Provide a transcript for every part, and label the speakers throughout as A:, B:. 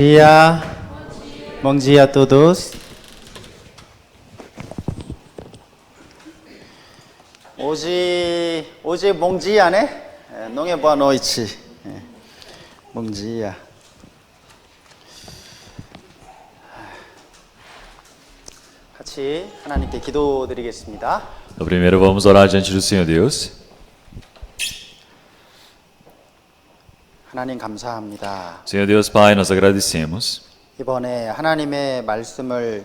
A: Dia, bom dia a todos. Hoje bom dia, né? Não é boa noite. Bom dia. 같이 하나님께 기도드리겠습니다.
B: Primeiro vamos orar diante do Senhor Deus.
A: 하나님 감사합니다.
B: Senhor Deus Pai, nós agradecemos.
A: 이번에 하나님의 말씀을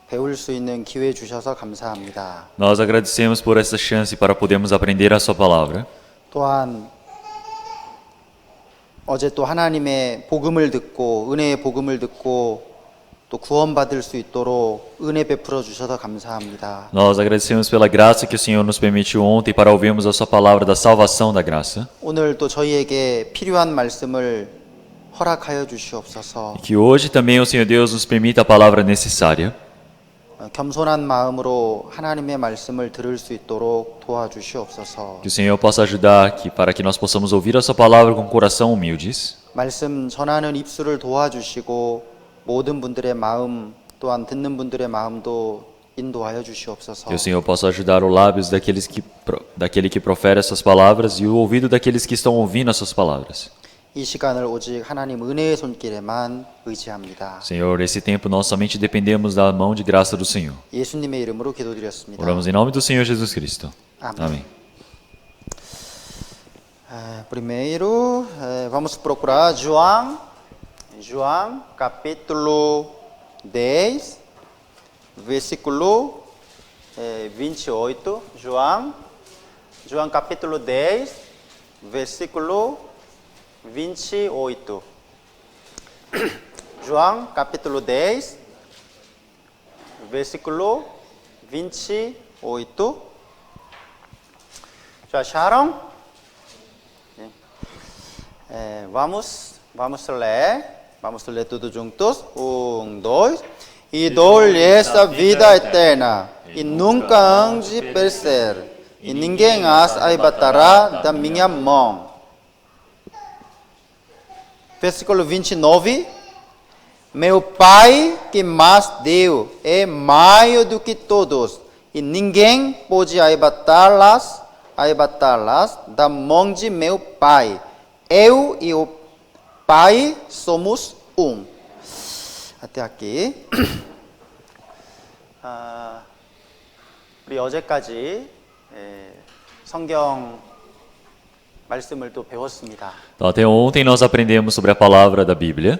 A: 배울 수 있는 기회 주셔서 감사합니다.
B: Nós agradecemos por essa chance para podermos aprender a Sua palavra.
A: 또한 어제 또 하나님의 복음을 듣고 은혜의 복음을 듣고 또 구원받을 수 있도록 은혜 베풀어 주셔서 감사합니다.
B: Nós agradecemos pela graça que o Senhor nos permitiu ontem para ouvirmos a Sua palavra da salvação da graça.
A: 오늘 또 저희에게 필요한 말씀을 허락하여 주시옵소서.
B: E que hoje também o Senhor Deus nos permita a palavra necessária.
A: 겸손한 마음으로 하나님의 말씀을 들을 수 있도록 도와주시옵소서.
B: Que o Senhor possa ajudar para que nós possamos ouvir a Sua palavra com coração humildes.
A: 말씀 전하는 입술을 도와주시고 모든 분들의 마음 또한 듣는 분들의 마음도 인도하여 주시옵소서.
B: Que o Senhor possa ajudar os lábios daquele que profere essas palavras e o ouvido daqueles que estão ouvindo essas palavras.
A: 이 시간을 오직 하나님 은혜의 손길에만 의지합니다.
B: Senhor, esse tempo nós somente dependemos da mão de graça do Senhor.
A: 예수님의 이름으로 기도드렸습니다.
B: Oramos em nome do Senhor Jesus Cristo.
A: Amém.
B: Amém.
A: Primeiro, vamos procurar João capítulo 10, versículo 28. João capítulo 10, versículo 28. João capítulo 10, versículo 28. Já acharam? Vamos ler tudo juntos. 1, 2. E dou-lhe essa vida eterna, e nunca hão de perecer, e ninguém as arrebatará da minha mão. Versículo 29. Meu Pai que mais deu é maior do que todos, e ninguém pode arrebatá-las da mão de meu Pai. Eu e o Pai somos um. Até aqui. 우리 어제까지 성경 말씀을 또 배웠습니다.
B: Então, até ontem nós aprendemos sobre a palavra da Bíblia.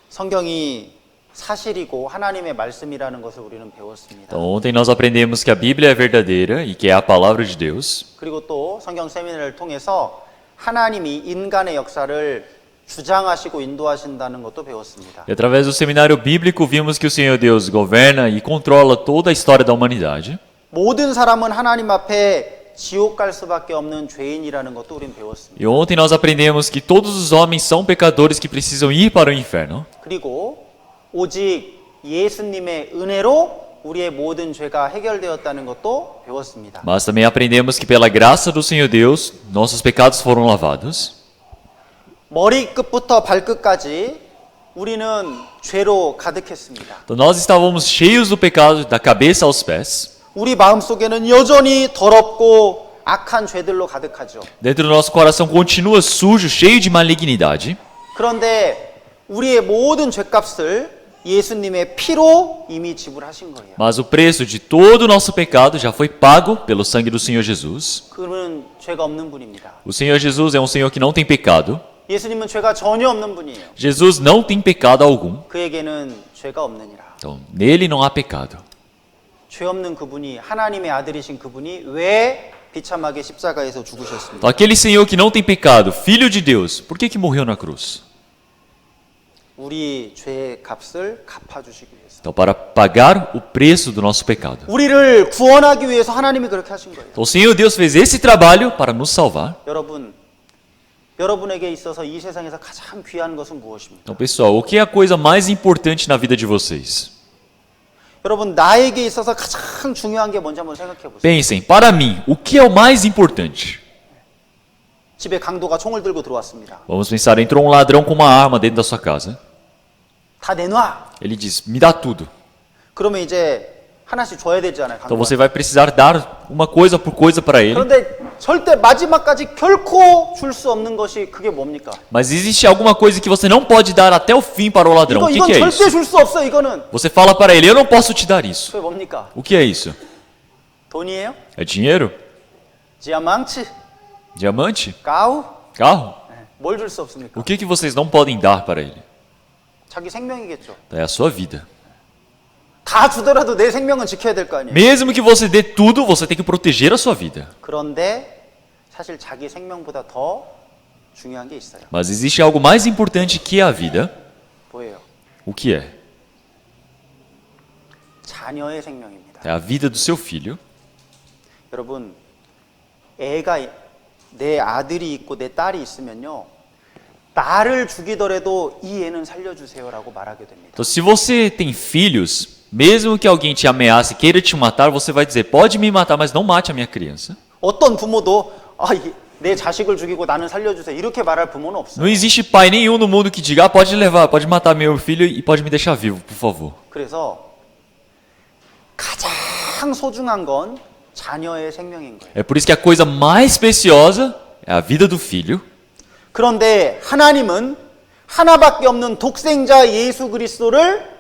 A: 성경이 사실이고 하나님의 말씀이라는 것을 우리는 배웠습니다.
B: Então, ontem nós aprendemos que a Bíblia é verdadeira e que é a palavra de Deus.
A: 그리고 또 성경 세미나를 통해서 하나님이 인간의 역사를 주장하시고 인도하신다는 것도 배웠습니다.
B: E através do seminário bíblico vimos que o Senhor Deus governa e controla toda a história da humanidade.
A: 모든 사람은 하나님 앞에 지옥 갈 수밖에 없는 죄인이라는 것도 우린 배웠습니다.
B: E ontem nós aprendemos que todos os homens são pecadores que precisam ir para o inferno.
A: 그리고 오직 예수님의 은혜로 우리의 모든 죄가 해결되었다는 것도 배웠습니다.
B: Mas também aprendemos que pela graça do Senhor Deus, nossos pecados foram lavados.
A: 머리끝부터 발끝까지 우리는 죄로 가득했습니다.
B: Então nós estávamos cheios do pecado da cabeça aos pés.
A: 우리 마음속에는 여전히 더럽고 악한 죄들로 가득하죠.
B: Dentro do nosso coração continua sujo, cheio de malignidade.
A: 그런데 우리의 모든 죄값을 예수님의 피로 이미 지불하신 거예요.
B: Mas o preço de todo o nosso pecado já foi pago pelo sangue do Senhor Jesus.
A: 그는 죄가 없는 분입니다.
B: O Senhor Jesus é um Senhor que não tem pecado.
A: 예수님은 죄가 전혀 없는 분이에요.
B: Jesus não tem pecado algum.
A: 그에게는 죄가 없느니라.
B: Então, nele não há pecado.
A: 죄 없는 그분이 하나님의 아들이신 그분이 왜 비참하게 십자가에서 죽으셨습니까?
B: Então, aquele Senhor que não tem pecado, Filho de Deus, por que morreu na cruz?
A: 우리 죄의 값을 갚아주시기 위해서.
B: Então, para pagar o preço do nosso pecado.
A: 우리를 구원하기 위해서 하나님이 그렇게 하신 거예요.
B: Então, o Senhor Deus fez esse trabalho para nos salvar.
A: 여러분에게 있어서 이 세상에서 가장 귀한 것은 무엇입니까?
B: Então, pessoal, o que é a coisa mais importante na vida de vocês?
A: 여러분, 나에게 있어서 가장 중요한 게 뭔지 한번 생각해 보세요.
B: Pensem, para mim, o que é o mais importante?
A: 집에 강도가 총을 들고 들어왔습니다.
B: Vamos pensar, entrou um ladrão com uma arma dentro da sua casa.
A: 다 내놔.
B: Ele diz, me dá tudo.
A: 그러면 이제 하나씩 줘야 되지 않아요?
B: Então
A: 강도가.
B: você vai precisar dar uma coisa por coisa para ele.
A: 그런데 절대 마지막까지 결코 줄 수 없는 것이 그게 뭡니까?
B: Mas existe alguma coisa que você não pode dar até o fim para o ladrão. O que
A: 이건
B: que é
A: 절대
B: isso?
A: 줄 수 없어. 이거는
B: Você fala para ele, eu não posso te dar isso.
A: 그게 뭡니까?
B: O que é isso?
A: 돈이에요?
B: É dinheiro?
A: 디아망치,
B: Diamante?
A: 까우?
B: Carro?
A: 뭘 줄 수 없습니까?
B: O que vocês não podem dar para ele?
A: 자기 생명이겠죠.
B: É a sua vida.
A: 다 주더라도 내 생명은 지켜야 될 거 아니에요.
B: Mesmo que você dê tudo, você tem que proteger a sua vida.
A: 그런데 사실 자기 생명보다 더 중요한 게 있어요.
B: Mas existe algo mais importante que a vida.
A: 뭐예요?
B: O que é?
A: 자녀의 생명입니다.
B: É a vida do seu filho.
A: 여러분, 애가 내 아들이 있고 내 딸이 있으면요, 나를 죽이더라도 이 애는 살려주세요라고 말하게 됩니다.
B: Então, se você tem filhos, mesmo que alguém te ameace e queira te matar, você vai dizer, pode me matar, mas não mate a minha criança.
A: 어떤 부모도 내 자식을 죽이고 나는 살려주세요 이렇게 말할 부모는 없어요.
B: Não existe pai nenhum no mundo que diga, pode levar, pode matar meu filho e pode me deixar vivo, por favor.
A: 그래서 가장 소중한 건 자녀의 생명인 거예요.
B: É por isso que a coisa mais preciosa é a vida do filho.
A: 그런데 하나님은 하나밖에 없는 독생자 예수 그리스도를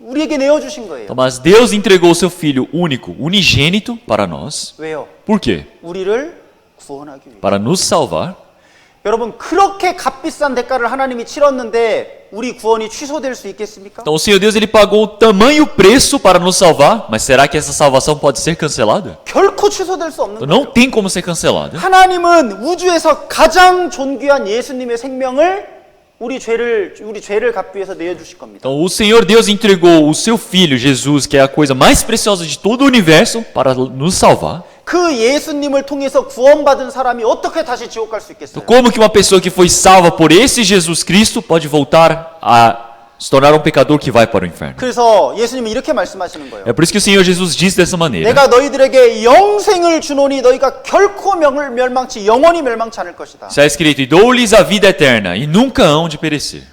A: 우리에게 내어주신 거예요.
B: Então, mas Deus entregou o seu filho único, unigênito para nós.
A: 왜요?
B: Por quê?
A: 우리를 구원하기 위해.
B: Para nos salvar.
A: 여러분, 그렇게 값비싼 대가를 하나님이 치렀는데 우리 구원이 취소될 수 있겠습니까?
B: Então o Senhor Deus ele pagou o tamanho preço para nos salvar, mas será que essa salvação pode ser cancelada?
A: 결코 취소될 수 없는
B: Então, não
A: 거예요.
B: tem como ser cancelada.
A: 하나님은 우주에서 가장 존귀한 예수님의 생명을 우리 죄를 갚기 위해서 내어 주실 겁니다.
B: Então o Senhor Deus entregou o seu filho Jesus, que é a coisa mais preciosa de todo o universo, para nos salvar.
A: 그 예수님을 통해서 구원받은 사람이 어떻게 다시 지옥 갈 수
B: Então
A: 있겠어요?
B: como que uma pessoa que foi salva por esse Jesus Cristo pode voltar a se tornar um pecador que vai para o inferno?
A: 그래서 예수님은 이렇게 말씀하시는 거예요.
B: É por isso que o Senhor Jesus diz dessa maneira.
A: 내가 너희들에게 영생을 주노니 너희가 결코 영원히 멸망치 않을 것이다.
B: Está escrito, e dou-lhes a vida eterna, e nunca hão de perecer.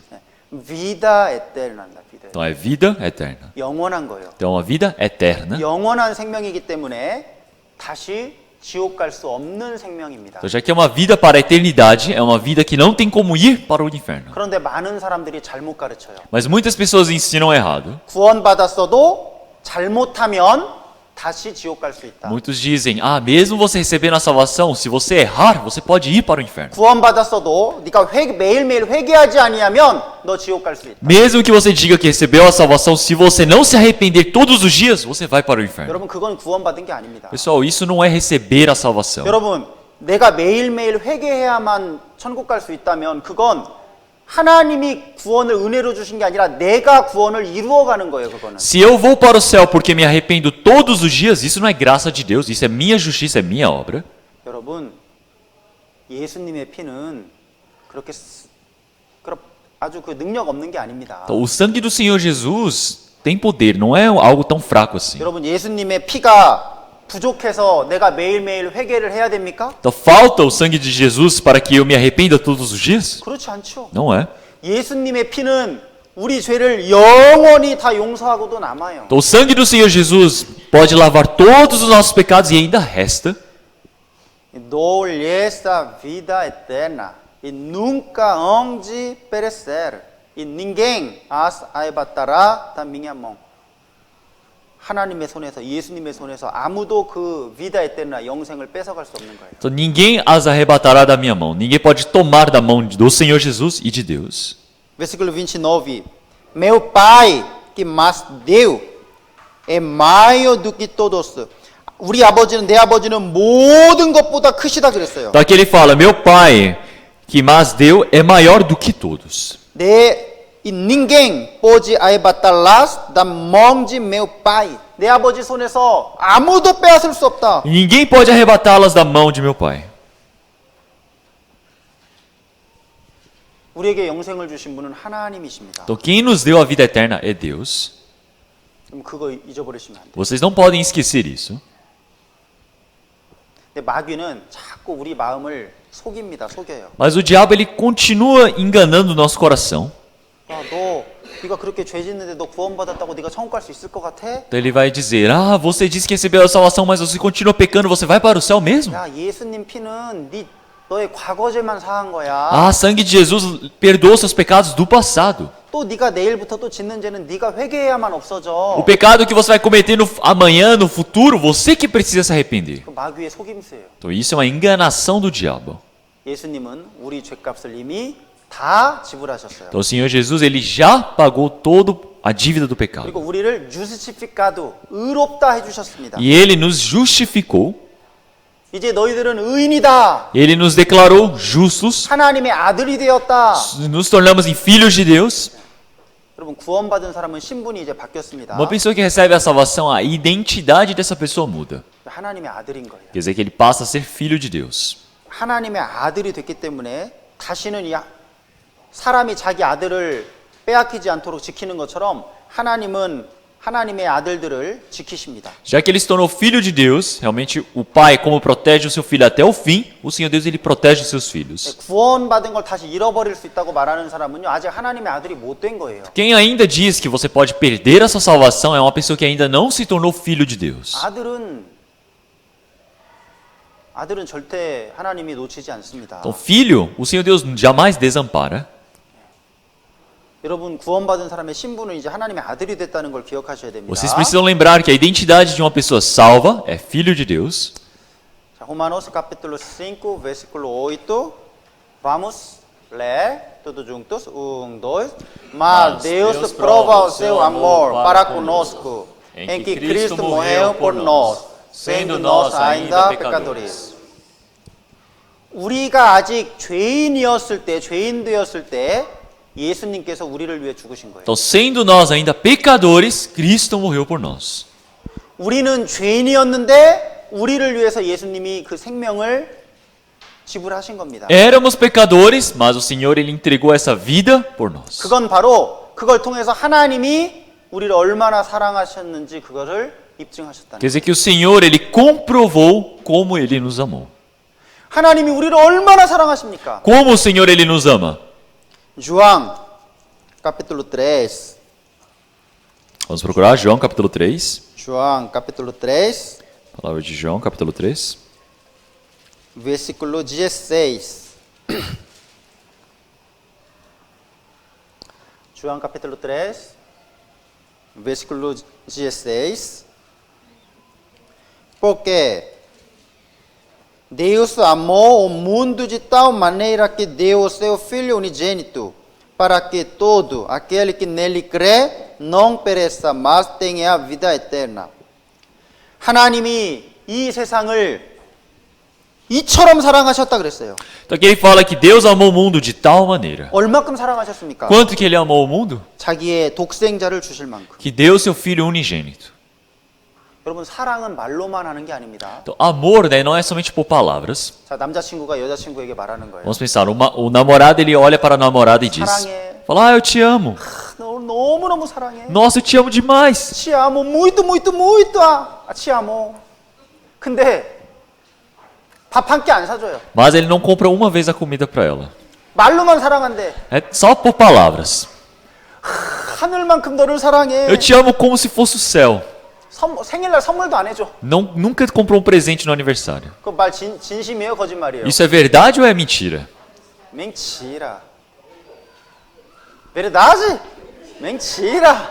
A: Vida eterna.
B: Então é vida eterna.
A: 영원한 거예요.
B: Então a vida eterna.
A: 영원한 생명이기 때문에 다시 지옥 갈 수 없는 생명입니다.
B: Então já que é uma vida para a eternidade, é uma vida que não tem como ir para o inferno.
A: 그런데 많은 사람들이 잘못 가르쳐요.
B: Mas muitas pessoas ensinam errado.
A: 구원받았어도 잘못하면 다시 지옥 갈 수 있다.
B: Muitos dizem, mesmo você recebendo a salvação, se você errar, você pode ir para o inferno.
A: 구원받았어도 네가 매일매일 회개하지 아니하면 너 지옥 갈 수 있다.
B: Mesmo que você diga que recebeu a salvação, se você não se arrepender todos os dias, você vai para o inferno.
A: 여러분 그건 구원받은 게 아닙니다.
B: Pessoal, isso não é receber a salvação.
A: 여러분 내가 매일매일 회개해야만 천국 갈 수 있다면 그건 하나님이 구원을 은혜로 주신 게 아니라 내가 구원을 이루어가는 거예요. 그거는.
B: Se eu vou para o céu porque me arrependo todos os dias, isso não é graça de Deus, isso é minha justiça, é minha obra.
A: 여러분 예수님의 피는 그렇게 아주 그 능력 없는 게 아닙니다.
B: Então, o sangue do Senhor Jesus tem poder, não é algo tão fraco assim.
A: 여러분 예수님의 피가 부족해서 내가 매일매일 회개를 해야 됩니까?
B: Então falta o sangue de Jesus para que eu me arrependa todos os dias?
A: 그렇지 않죠.
B: Não é.
A: 예수님의 피는 우리 죄를 영원히 다 용서하고도 남아요.
B: Então o sangue do Senhor Jesus pode lavar todos os nossos pecados e ainda resta.
A: Dou-lhes a vida eterna e nunca hão de perecer. E ninguém as arrebatará da minha mão. 하나님의 손에서 예수님의 손에서 아무도 그 vida eterna 영생을 뺏어갈 수 없는 거예요.
B: Então ninguém as arrebatará da minha mão. Ninguém pode tomar da mão do Senhor Jesus e de Deus.
A: Versículo 29. Meu Pai que mas deu é maior do que todos. 우리 아버지는 내 아버지는 모든 것보다 크시다 그랬어요.
B: Então aqui ele fala, meu Pai que mas deu é maior do que todos.
A: E ninguém pode arrebatá-las da mão de meu pai. 내 아버지 손에서 아무도 빼앗을 수 없다.
B: E ninguém pode arrebatá-las da mão de meu Pai.
A: 우리에게 영생을 주신 분은 하나님이십니다.
B: Então quem nos deu a vida eterna é Deus.
A: 그럼 그거 잊어버리시면 안 돼요.
B: Vocês não podem esquecer isso.
A: 근데 마귀는 자꾸 우리 마음을 속입니다. 속여요.
B: Mas o diabo ele continua enganando o nosso coração.
A: 야, 네가 그렇게 죄 짓는데 너 구원받았다고 네가 천국 갈 수 있을 것 같아?
B: Então ele vai dizer: "Ah, você disse que recebeu a salvação, mas você continua pecando, você vai para o céu mesmo?"
A: 야, 예수님 피는 너의 과거죄만 사한 거야.
B: Ah, sangue de Jesus perdoa seus pecados do passado.
A: 또 네가 내일부터 또 짓는 죄는 네가 회개해야만
B: O
A: 없어져.
B: pecado que você vai cometer amanhã, no futuro, você que precisa se arrepender.
A: 그 마귀의 속임수예요.
B: Então isso é uma enganação do diabo.
A: 예수님은 우리 죄값을 이미 다 지불하셨어요.
B: Então o Senhor Jesus ele já pagou toda a dívida do pecado.
A: 그리고 우리를 justificado, 의롭다 해주셨습니다.
B: E ele nos justificou.
A: 이제 너희들은 의인이다.
B: Ele nos declarou justos.
A: 하나님의 아들이 되었다.
B: Nos tornamos em filhos de Deus.
A: 여러분 구원받은 사람은 신분이 이제 바뀌었습니다.
B: Uma pessoa que recebe a salvação, a identidade dessa pessoa muda.
A: 하나님의 아들인 거예요.
B: Quer dizer que ele passa a ser filho de Deus.
A: 하나님의 아들이 됐기 때문에 다시는 사람이 자기 아들을 빼앗기지 않도록 지키는 것처럼 하나님은 하나님의 아들들을 지키십니다.
B: Já que ele se tornou filho de Deus, realmente o pai, como protege o seu filho até o fim, o Senhor Deus ele protege os seus filhos.
A: 구원받은 걸 다시 잃어버릴 수 있다고 말하는 사람은요, 아직 하나님의 아들이 못 된 거예요.
B: Quem ainda diz que você pode perder a sua salvação é uma pessoa que ainda não se tornou filho de Deus.
A: 아들은 절대 하나님이 놓치지 않습니다.
B: Então, filho, o Senhor Deus jamais desampara.
A: 여러분 구원받은 사람의 신분은 이제 하나님의 아들이 됐다는 걸 기억하셔야 됩니다.
B: Vocês precisam lembrar que a identidade de uma pessoa salva é filho de Deus.
A: 자, Romanos capítulo 5, versículo 8. Vamos ler todos juntos. 1, 2. Mas Deus prova o seu amor para conosco, em que Cristo morreu por nós, sendo nós ainda pecadores. 우리가 아직 죄인 되었을 때 예수님께서 우리를 위해 죽으신 거예요.
B: Então, sendo nós ainda pecadores, Cristo morreu por nós.
A: 우리는 죄인이었는데 우리를 위해서 예수님이 그 생명을 지불하신 겁니다.
B: Éramos pecadores, mas o Senhor ele entregou essa vida por nós.
A: 그건 바로 그걸 통해서 하나님이 우리를 얼마나 사랑하셨는지 그거를 입증하셨다는
B: Quer dizer que o Senhor ele comprovou como ele nos amou.
A: 하나님이 우리를 얼마나 사랑하십니까?
B: Como o Senhor ele nos ama?
A: João, capítulo 3.
B: Vamos procurar João capítulo 3.
A: João, capítulo 3.
B: Palavra de João capítulo 3.
A: Versículo 16. João, capítulo 3. Versículo 16. Porque Deus amou o mundo de tal maneira que deu o seu Filho unigênito, para que todo aquele que nele crê não pereça, mas tenha a vida eterna. 하나님이 이 세상을 이처럼 사랑하셨다 그랬어요.
B: Então aqui ele fala que Deus amou o mundo de tal maneira.
A: 얼마큼 사랑하셨습니까?
B: Quanto que ele amou o mundo?
A: 자기의 독생자를 주실 만큼.
B: Que deu seu filho unigênito.
A: 여러분 사랑은 말로만 하는 게 아닙니다.
B: Então, amor, né, não é somente por palavras.
A: 자, 남자친구가 여자친구에게 말하는 거예요.
B: Vamos pensar, o namorado ele olha para a namorada e diz:
A: 사랑해.
B: fala, eu te amo.
A: 너 너무너무 사랑해.
B: Nossa, eu te amo demais.
A: Te amo muito, muito, muito. Te amo. 근데 밥 한 끼 안 사줘요.
B: Mas ele não compra uma vez a comida para ela.
A: 말로만 사랑한대.
B: É só por palavras.
A: 하늘만큼 너를 사랑해.
B: Eu te amo como se fosse o céu.
A: 생일날 선물도 안 해줘.
B: Nunca comprou um presente no aniversário.
A: 그 말 진심이에요, 거짓말이에요?
B: Isso é verdade ou é mentira?
A: Mentira. Verdade? Mentira.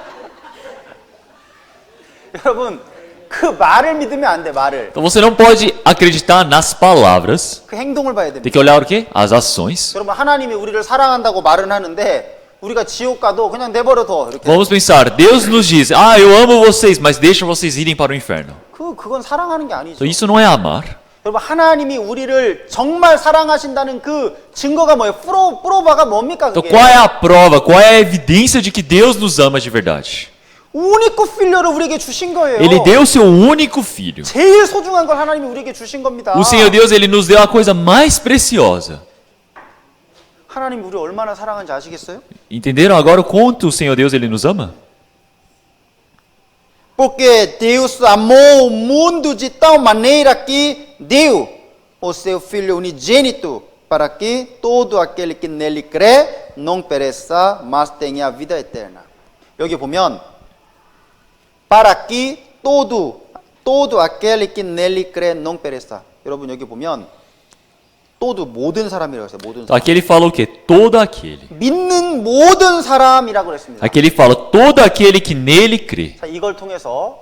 A: 여러분, 그 말을 믿으면 안 돼, 말을.
B: Então você não pode acreditar nas palavras.
A: 그 행동을 봐야
B: Tem
A: 됩니다.
B: que olhar o quê? As ações.
A: 여러분, 하나님이 우리를 사랑한다고 말은 하는데 우리가 지옥 가도 그냥 내버려둬. 이렇게.
B: Vamos pensar, Deus nos diz: ah, eu amo vocês, mas deixa vocês irem para o inferno.
A: 그건 사랑하는 게 아니죠.
B: Então isso não é amar.
A: 여러분, 하나님이 우리를 정말 사랑하신다는 그 증거가 뭐예요? 프로바가 뭡니까
B: Então
A: 그게?
B: qual é a prova, qual é a evidência de que Deus nos ama de verdade?
A: 우니코 필요를 우리에게 주신 거예요.
B: Ele deu o seu único filho.
A: 제일 소중한 걸 하나님이 우리에게 주신 겁니다.
B: O Senhor Deus, ele nos deu a coisa mais preciosa.
A: 하나님이 우리 얼마나 사랑하는지 아시겠어요?
B: Entenderam agora o quanto o Senhor Deus ele nos ama?
A: Porque Deus amou o mundo de tal maneira que deu o seu Filho unigênito para que todo aquele que nele crê não pereça, mas tenha a vida eterna. 여기 보면 para que todo aquele que nele crê não pereça. 여러분 여기 보면 todo 모든 사람이라고 했어요. 모든
B: Então
A: 사람.
B: aqui ele fala o quê? Todo aquele.
A: 믿는 모든 사람이라고 그랬습니다.
B: Aqui ele fala todo aquele que nele crê.
A: 자, 이걸 통해서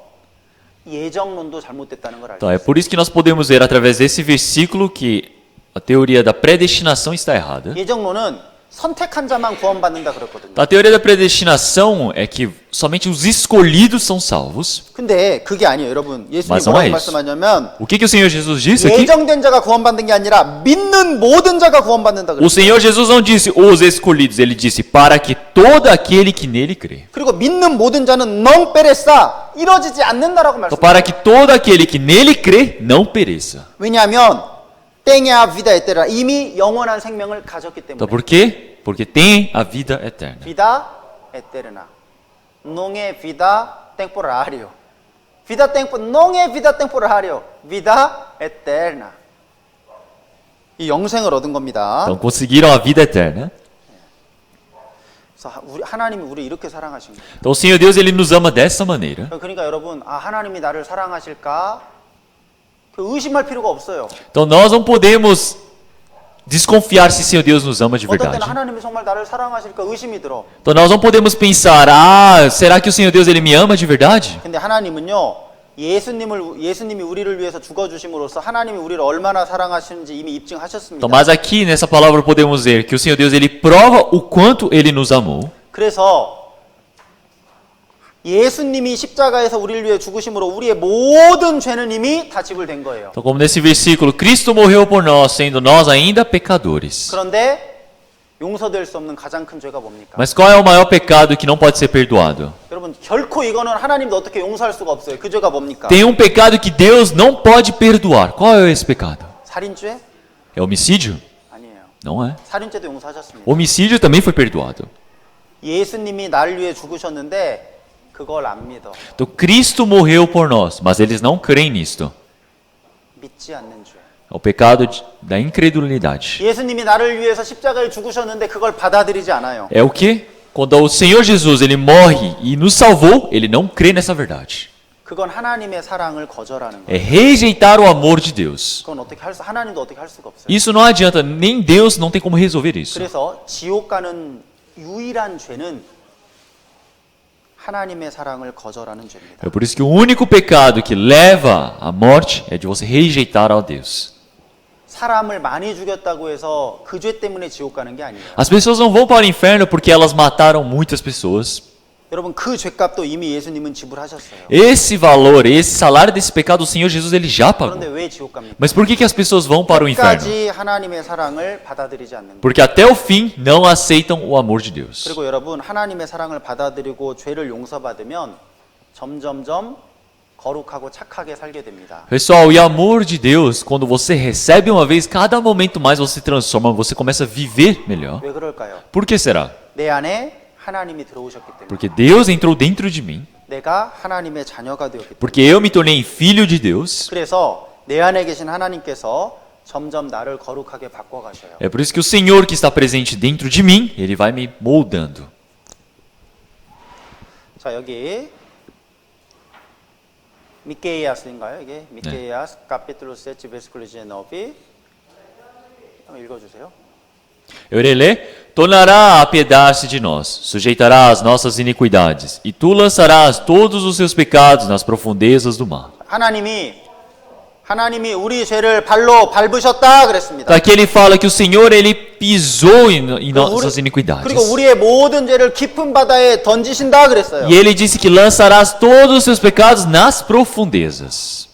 A: 예정론도 잘못됐다는 걸 알죠.
B: Então é por isso que nós podemos ver através desse versículo que a teoria da predestinação está errada.
A: 예정론은 선택한 자만 구원받는다 그랬거든요.
B: A teoria da predestinação é que somente os escolhidos são salvos.
A: 근데 그게 아니에요, 여러분. 예수님이
B: 맞아,
A: 뭐라고
B: 맞아.
A: 말씀하냐면
B: O que o Senhor Jesus disse aqui?
A: 예정된 자가 구원받는 게 아니라 믿는 모든 자가 구원받는다
B: O
A: 그랬어요.
B: Senhor Jesus não disse os escolhidos, ele disse para que todo aquele que nele crê.
A: 그리고 믿는 모든 자는 non pereça, 이루어지지 않는다라고
B: Então,
A: 말씀해요.
B: para que todo aquele que nele crê não pereça.
A: 왜냐하면 땡야 vida eterna, 이미 영원한 생명을 가졌기
B: Então,
A: 때문에.
B: por quê? Porque tem a vida eterna.
A: vida eterna. Non è vida temporario. non è vida temporario. vida eterna. 이 영생을 얻은 겁니다.
B: Então, conseguiram a vida eterna.
A: 그래서 하나님이 우리 이렇게 사랑하신 거예요.
B: Então, o Senhor Deus, ele nos ama dessa maneira.
A: 그러니까 여러분, 하나님이 나를 사랑하실까? 의심할 필요가 없어요.
B: Então, nós não podemos desconfiar se o Senhor Deus nos ama de
A: 어떤 때는
B: verdade.
A: 하나님이 정말 나를 사랑하실까 의심이 들어.
B: Então, nós não podemos pensar, será que o Senhor Deus, ele me ama de verdade?
A: 근데 하나님은요, 예수님이 우리를 위해서 죽어주심으로써 하나님이 우리를 얼마나 사랑하시는지 이미 입증하셨습니다.
B: Então, mas aqui nessa palavra podemos ver que o Senhor Deus, ele prova o quanto ele nos amou.
A: 그래서 예수님이 십자가에서 우리를 위해 죽으심으로 우리의 모든 죄는 이미 다 지불된 거예요.
B: Então, como nesse versículo, Cristo morreu por nós, sendo nós ainda pecadores.
A: 그런데 용서될 수 없는 가장 큰 죄가 뭡니까?
B: Mas qual é o maior pecado que não pode ser perdoado?
A: 여러분 결코 이거는 하나님도 어떻게 용서할 수가 없어요. 그 죄가 뭡니까?
B: Tem um pecado que Deus não pode perdoar. Qual é esse pecado?
A: 살인죄?
B: É homicídio?
A: 아니에요.
B: Não é.
A: 살인죄도 용서하셨습니다.
B: Homicídio também foi perdoado.
A: 예수님이 나를 위해 죽으셨는데 그걸 안 믿어.
B: Então Cristo morreu por nós, mas eles não creem nisto.
A: 믿지 않는 죄.
B: É o pecado da incredulidade.
A: 예수님이 나를 위해서 십자가에 죽으셨는데 그걸 받아들이지 않아요.
B: É o que? Quando o Senhor Jesus ele morre e nos salvou, ele não crê nessa verdade.
A: 그건 하나님의 사랑을 거절하는 거예요.
B: É rejeitar o amor de Deus.
A: 그건 하나님도 어떻게 할 수가 없어요.
B: Isso não adianta, nem Deus não tem como resolver isso.
A: 그래서 지옥 가는 유일한 죄는 하나님의 사랑을 거절하는 죄입니다.
B: É por isso que o único pecado que leva à morte é de você rejeitar a Deus.
A: 사람을 많이 죽였다고 해서 그 죄 때문에 지옥 가는 게 아니에요.
B: As pessoas não vão para o inferno porque elas mataram muitas pessoas.
A: 여러분 그 죄값도 이미 예수님은 지불하셨어요.
B: Esse valor, esse salário desse pecado, o Senhor Jesus ele já pagou.
A: 그런데 왜 지옥 갑니까?
B: Mas por que as pessoas vão para o inferno?
A: 끝까지 하나님의 사랑을 받아들이지 않는 거예요.
B: Porque até o fim não aceitam o amor de Deus.
A: 그리고 여러분 하나님의 사랑을 받아들이고 죄를 용서받으면 점점점 거룩하고 착하게 살게 됩니다.
B: Pessoal, e o amor de Deus, quando você recebe uma vez, cada momento mais você se transforma, você começa a viver melhor.
A: 왜 그럴까요?
B: Por que será?
A: 내 안에 하나님이 들어오셨기 때문에.
B: Porque Deus entrou dentro de mim.
A: 내가 하나님의 자녀가 되었기 때문에.
B: Porque eu me tornei filho de Deus.
A: 그래서 내 안에 계신 하나님께서 점점 나를 거룩하게 바꿔 가셔요.
B: É por isso que o Senhor que está presente dentro de mim, ele vai me moldando.
A: 자, 여기 미케이아스인가요? 이게 미케이아스 capítulo 7 versículo 19. 한번 읽어 주세요.
B: Eu irei ler: tornará a apiedar-se de nós, sujeitará as nossas iniquidades, e tu lançarás todos os seus pecados nas profundezas do mar.
A: 하나님이 우리 죄를 발로 밟으셨다 그랬습니다.
B: Aqui ele fala que o Senhor ele pisou em nossas iniquidades.
A: 그리고 우리의 모든 죄를 깊은 바다에 던지신다 그랬어요.
B: E ele disse que lançarás todos os seus pecados nas profundezas.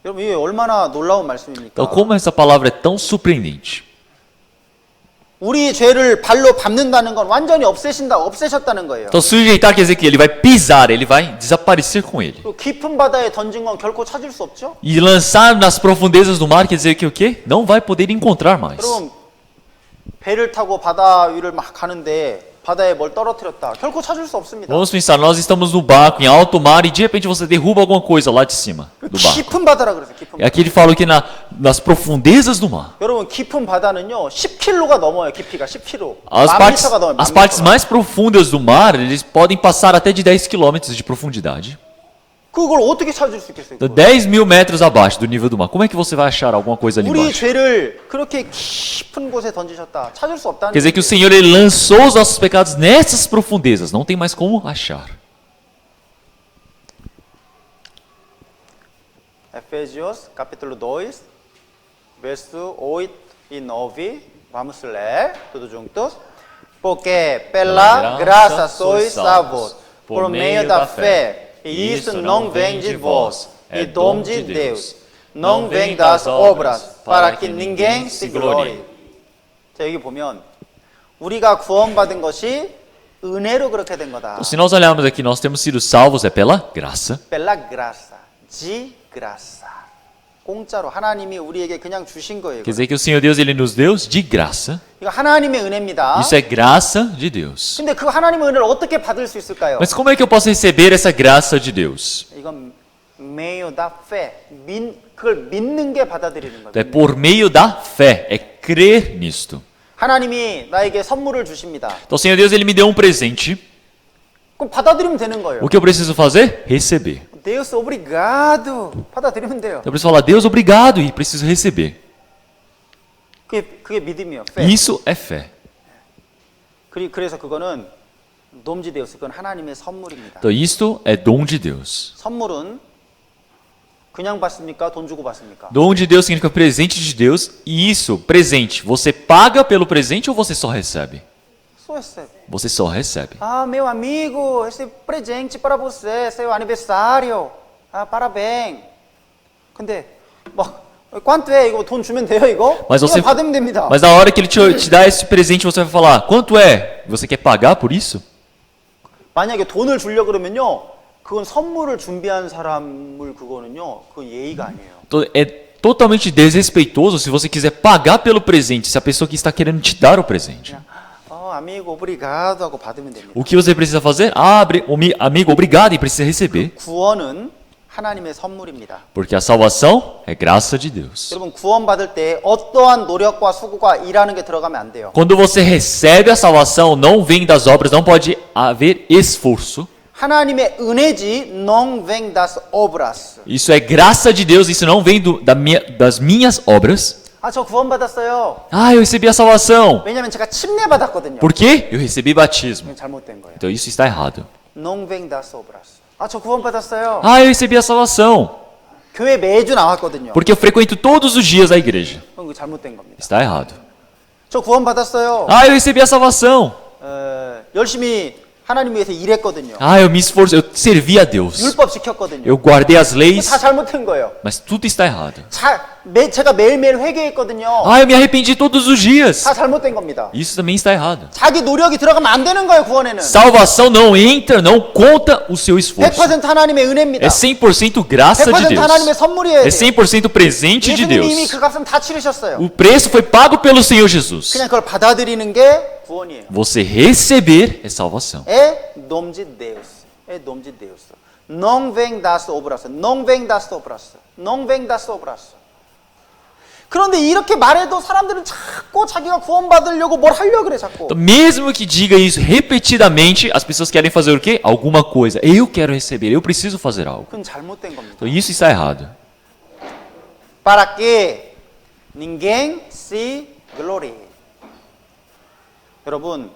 A: 여러분 이게 얼마나 놀라운 말씀입니까?
B: Então, como essa palavra é tão surpreendente?
A: 우리 죄를 발로 밟는다는 건 완전히 없애셨다는 거예요.
B: Então, sujeitar quer dizer que ele vai pisar, ele vai desaparecer com ele.
A: 그리고 깊은 바다에 던진 건 결코 찾을 수 없죠?
B: E lançar nas profundezas do mar quer dizer que o quê? Não vai poder encontrar mais.
A: 여러분 배를 타고 바다 위를 막 가는데 바다에 뭘 떨어뜨렸다. 결코 찾을 수 없습니다.
B: Vamos pensar, nós estamos no barco, em alto mar, e de repente você derruba alguma coisa lá de cima do barco.
A: 깊은 바다라 그랬어요. 깊은
B: E
A: 바다.
B: aqui ele falou que nas profundezas do mar.
A: 여러분 깊은 바다는요 10km가 넘어요. 깊이가 10km.
B: As partes,
A: 미터가 넘어요.
B: as partes mais profundas do mar, eles podem passar até de 10 quilômetros de profundidade.
A: 그걸 어떻게 찾을 수 있겠어요?
B: Então,
A: 그걸?
B: 10 mil metros abaixo do nível do mar. Como é que você vai achar alguma coisa ali
A: 우리
B: embaixo?
A: 죄를 그렇게 깊은 곳에 던지셨다. 찾을 수 없다는
B: Quer dizer que o
A: 얘기예요.
B: Senhor ele lançou os nossos pecados nessas profundezas. Não tem mais como achar.
A: Efésios capítulo 2 verso 8 e 9. Vamos ler tudo juntos. Porque pela graça sois salvos por meio da fé. E isso não vem de vós, é dom de Deus. Não vem das obras, para que ninguém se glorie. 자, 여기 보면 우리가 구원받은 것이 은혜로 그렇게 된 거다.
B: Então, se nós olharmos aqui, nós temos sido salvos é pela graça.
A: Pela graça, de graça. 공짜로 하나님이 우리에게 그냥 주신 거예요.
B: Quer dizer que o Senhor Deus ele nos deu de graça.
A: 이거 하나님의 은혜입니다.
B: Isso é graça de Deus.
A: 근데 그 하나님의 은혜를 어떻게 받을 수 있을까요?
B: Mas como é que eu posso receber essa graça de Deus?
A: 이건 meio da fé. 그걸 믿는 게 받아들이는
B: É
A: 거예요.
B: por meio da fé, é crer nisto.
A: 하나님이 나에게 선물을 주십니다.
B: Então o Senhor Deus ele me deu um presente.
A: 그럼 받아들이면 되는 거예요.
B: O que eu preciso fazer? Receber.
A: Deus obrigado. 받아들이면 돼요.
B: Então eu preciso falar, Deus, obrigado, e preciso receber.
A: 그게 믿음이에요. fé.
B: Isso é fé.
A: 그래서 그거는 놈지 되었을 건 하나님의 선물입니다.
B: Então isto é dom de Deus.
A: 선물은 그냥 받습니까? 돈 주고 받습니까?
B: Dom de Deus significa presente de Deus. E isso, presente, você paga pelo presente ou você só recebe?
A: Só recebe.
B: Você só recebe.
A: Ah, meu amigo, esse presente para você, seu aniversário. Ah, parabéns. 근데 막 quanto é 이거 돈 주면 돼요 이거?
B: Mas você,
A: 그냥 받으면 됩니다.
B: mas na hora que ele te dá esse presente, você vai falar, quanto é? Você quer pagar por isso?
A: 만약에 돈을 주려 그러면요, 그건 선물을 준비한 사람을 그거는요, 그 예의가 아니에요.
B: Então, é totalmente desrespeitoso se você quiser pagar pelo presente, se a pessoa que está querendo te dar o presente.
A: amigo, obrigado 하고 받으면 됩니다.
B: O que você precisa fazer? Ah, amigo, obrigado, e precisa receber.
A: 구원은 하나님의 선물입니다.
B: Porque a salvação é graça de Deus.
A: 여러분 구원받을 때 어떠한 노력과 수고가 일하는 게 들어가면 안 돼요.
B: Quando você recebe a salvação, não vem das obras, não pode haver esforço.
A: 하나님의 은혜지 não vem das obras.
B: Isso é graça de Deus, isso não vem das minhas obras.
A: 아, 저 구원받았어요.
B: Ah, eu recebi a salvação.
A: 왜냐면 제가 침례받았거든요.
B: Por quê? Eu recebi batismo.
A: 잘못된 거예요.
B: Então isso está errado.
A: não vem das obras. 아, 저 구원받았어요.
B: Ah, eu recebi a salvação.
A: 교회 매주 나왔거든요.
B: Porque eu frequento todos os dias a igreja.
A: 그럼 그거 잘못된 겁니다.
B: Está errado.
A: 저 구원받았어요.
B: Ah, eu recebi a salvação.
A: 열심히 하나님 위해서 일했거든요.
B: Ah, eu me esforcei, eu servi a Deus.
A: 율법 지켰거든요.
B: Eu guardei as leis,
A: 다 잘못된 거예요.
B: mas tudo está errado.
A: 제가 매일매일 회개했거든요.
B: Ah, eu me arrependi todos os dias.
A: 다 잘못된 겁니다.
B: Isso também está errado.
A: 자기 노력이 들어가면 안 되는 거예요, 구원에는.
B: Salvação não entra, não conta o seu esforço.
A: 100% 하나님의 은혜입니다.
B: É 100% graça de
A: 100%
B: Deus.
A: 하나님의 선물이에요.
B: É 100% presente de
A: 예수님이 이미
B: Deus.
A: 그 값은 다 치르셨어요.
B: O preço foi pago pelo Senhor Jesus.
A: 그냥 그걸 받아들이는 게 구원이에요.
B: Você receber é salvação.
A: É dom de Deus. É dom de Deus. Não vem das obras. Não vem das obras. Não vem das obras. 그런데 이렇게 말해도 사람들은 자꾸 자기가 구원받으려고 뭘 하려고 그래 자꾸.
B: Então, mesmo que diga isso repetidamente, as pessoas querem fazer o quê? Alguma coisa. Eu quero receber, eu preciso fazer algo.
A: 그건 잘못된 겁니다.
B: Então isso está errado.
A: Para que ninguém se glorie. 여러분,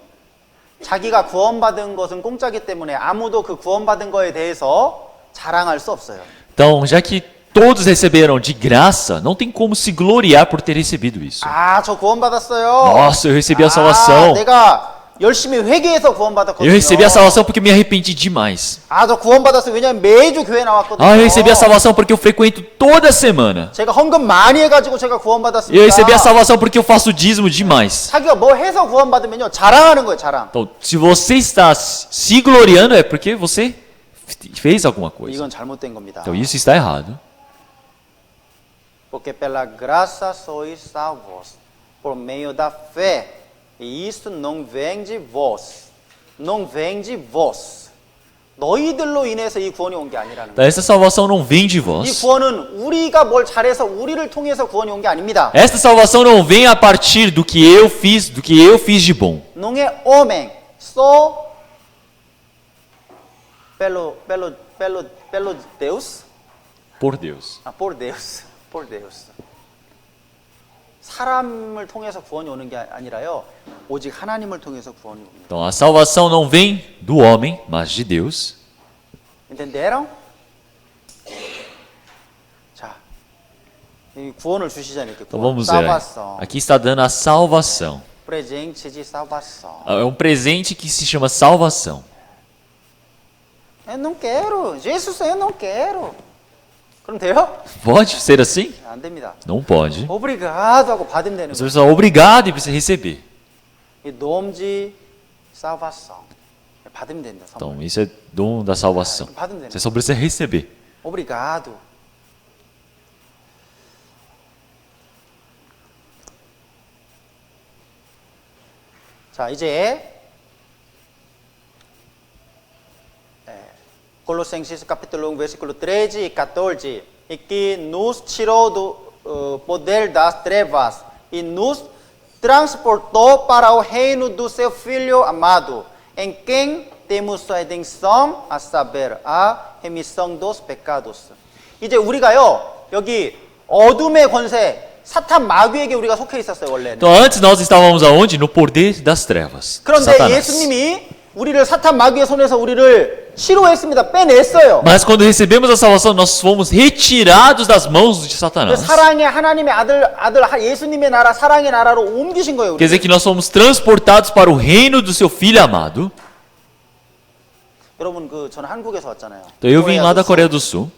A: 자기가 구원받은 것은 공짜기 때문에 아무도 그 구원받은 거에 대해서 자랑할 수 없어요.
B: Então, já que todos receberam de graça, não tem como se gloriar por ter recebido isso.
A: 아, 저 구원받았어요.
B: Nossa, eu recebi a salvação.
A: 내가 열심히 회개해서 구원받았거든요.
B: Eu recebi a salvação porque me arrependi demais.
A: 아, 저 구원받았어요. 왜냐면 매주 교회 나왔거든요.
B: Ah, eu recebi a salvação porque eu frequento toda semana.
A: 제가 헌금 많이 해가지고 제가 구원받았습니다.
B: Eu recebi a salvação porque eu faço dízimo demais.
A: 자기가 뭐 해서 구원받으면요 자랑하는 거예요, 자랑.
B: Então, se você está se gloriando, é porque você fez alguma coisa.
A: 이건 잘못된 겁니다.
B: Então, isso está errado.
A: Porque pela graça sois salvos por meio da fé. E isso não vem de vós. não vem de vós. 너희들로 인해서 이 구원이 온 게 아니라는
B: Então,
A: 거예요.
B: essa salvação não vem de
A: 이
B: vós.
A: 구원은 우리가 뭘 잘해서 우리를 통해서 구원이 온 게 아닙니다.
B: Esta salvação não vem a partir do que eu fiz de bom.
A: Não é homem, só pelo Deus.
B: Por Deus.
A: por Deus, por Deus. 사람을 통해서 구원이 오는 게 아니라요, 오직 하나님을 통해서 구원이 옵니다.
B: Então, a salvação não vem do homem, mas de Deus.
A: Entenderam? 자, 이 구원을 주시잖아요. 이렇게
B: Então,
A: 구원.
B: vamos ver.
A: salvação.
B: Aqui está dando a salvação.
A: presente de salvação.
B: É um presente que se chama salvação.
A: Eu não quero. Jesus, eu não quero. 그럼 돼요?
B: Pode ser assim?
A: 안 됩니다.
B: Não pode.
A: obrigado 하고 받으면 되는
B: Você
A: 거예요.
B: precisa obrigado e precisa receber.
A: 이 dom de salvação. 받으면 된다. 선물.
B: Então, isso é dom da salvação.
A: 받으면
B: Você
A: 되는
B: só precisa receber.
A: obrigado. 자, 이제 Colossenses capítulo 1 versículo 13 e 14 e que nos tirou do poder das trevas e nos transportou para o reino do seu Filho amado, em quem temos a redenção, a saber, a remissão dos pecados. 이제 우리가요, 여기 어둠의 권세, 사탄 마귀에게 우리가 속해 있었어요, 원래는.
B: Então, antes nós estávamos aonde? No poder das trevas.
A: 그런데
B: Satanás.
A: 예수님이 우리를 사탄 마귀의 손에서 우리를 치료했습니다. 빼냈어요.
B: Mas quando recebemos a salvação, nós fomos retirados das mãos de Satanás.
A: 사랑의 하나님의 아들 예수님의 나라, 사랑의 나라로 옮기신 거예요.
B: Quer dizer que nós fomos transportados para o reino do seu Filho amado.
A: 여러분, 저는 한국에서 왔잖아요.
B: Então, eu vim lá da Coreia do Sul.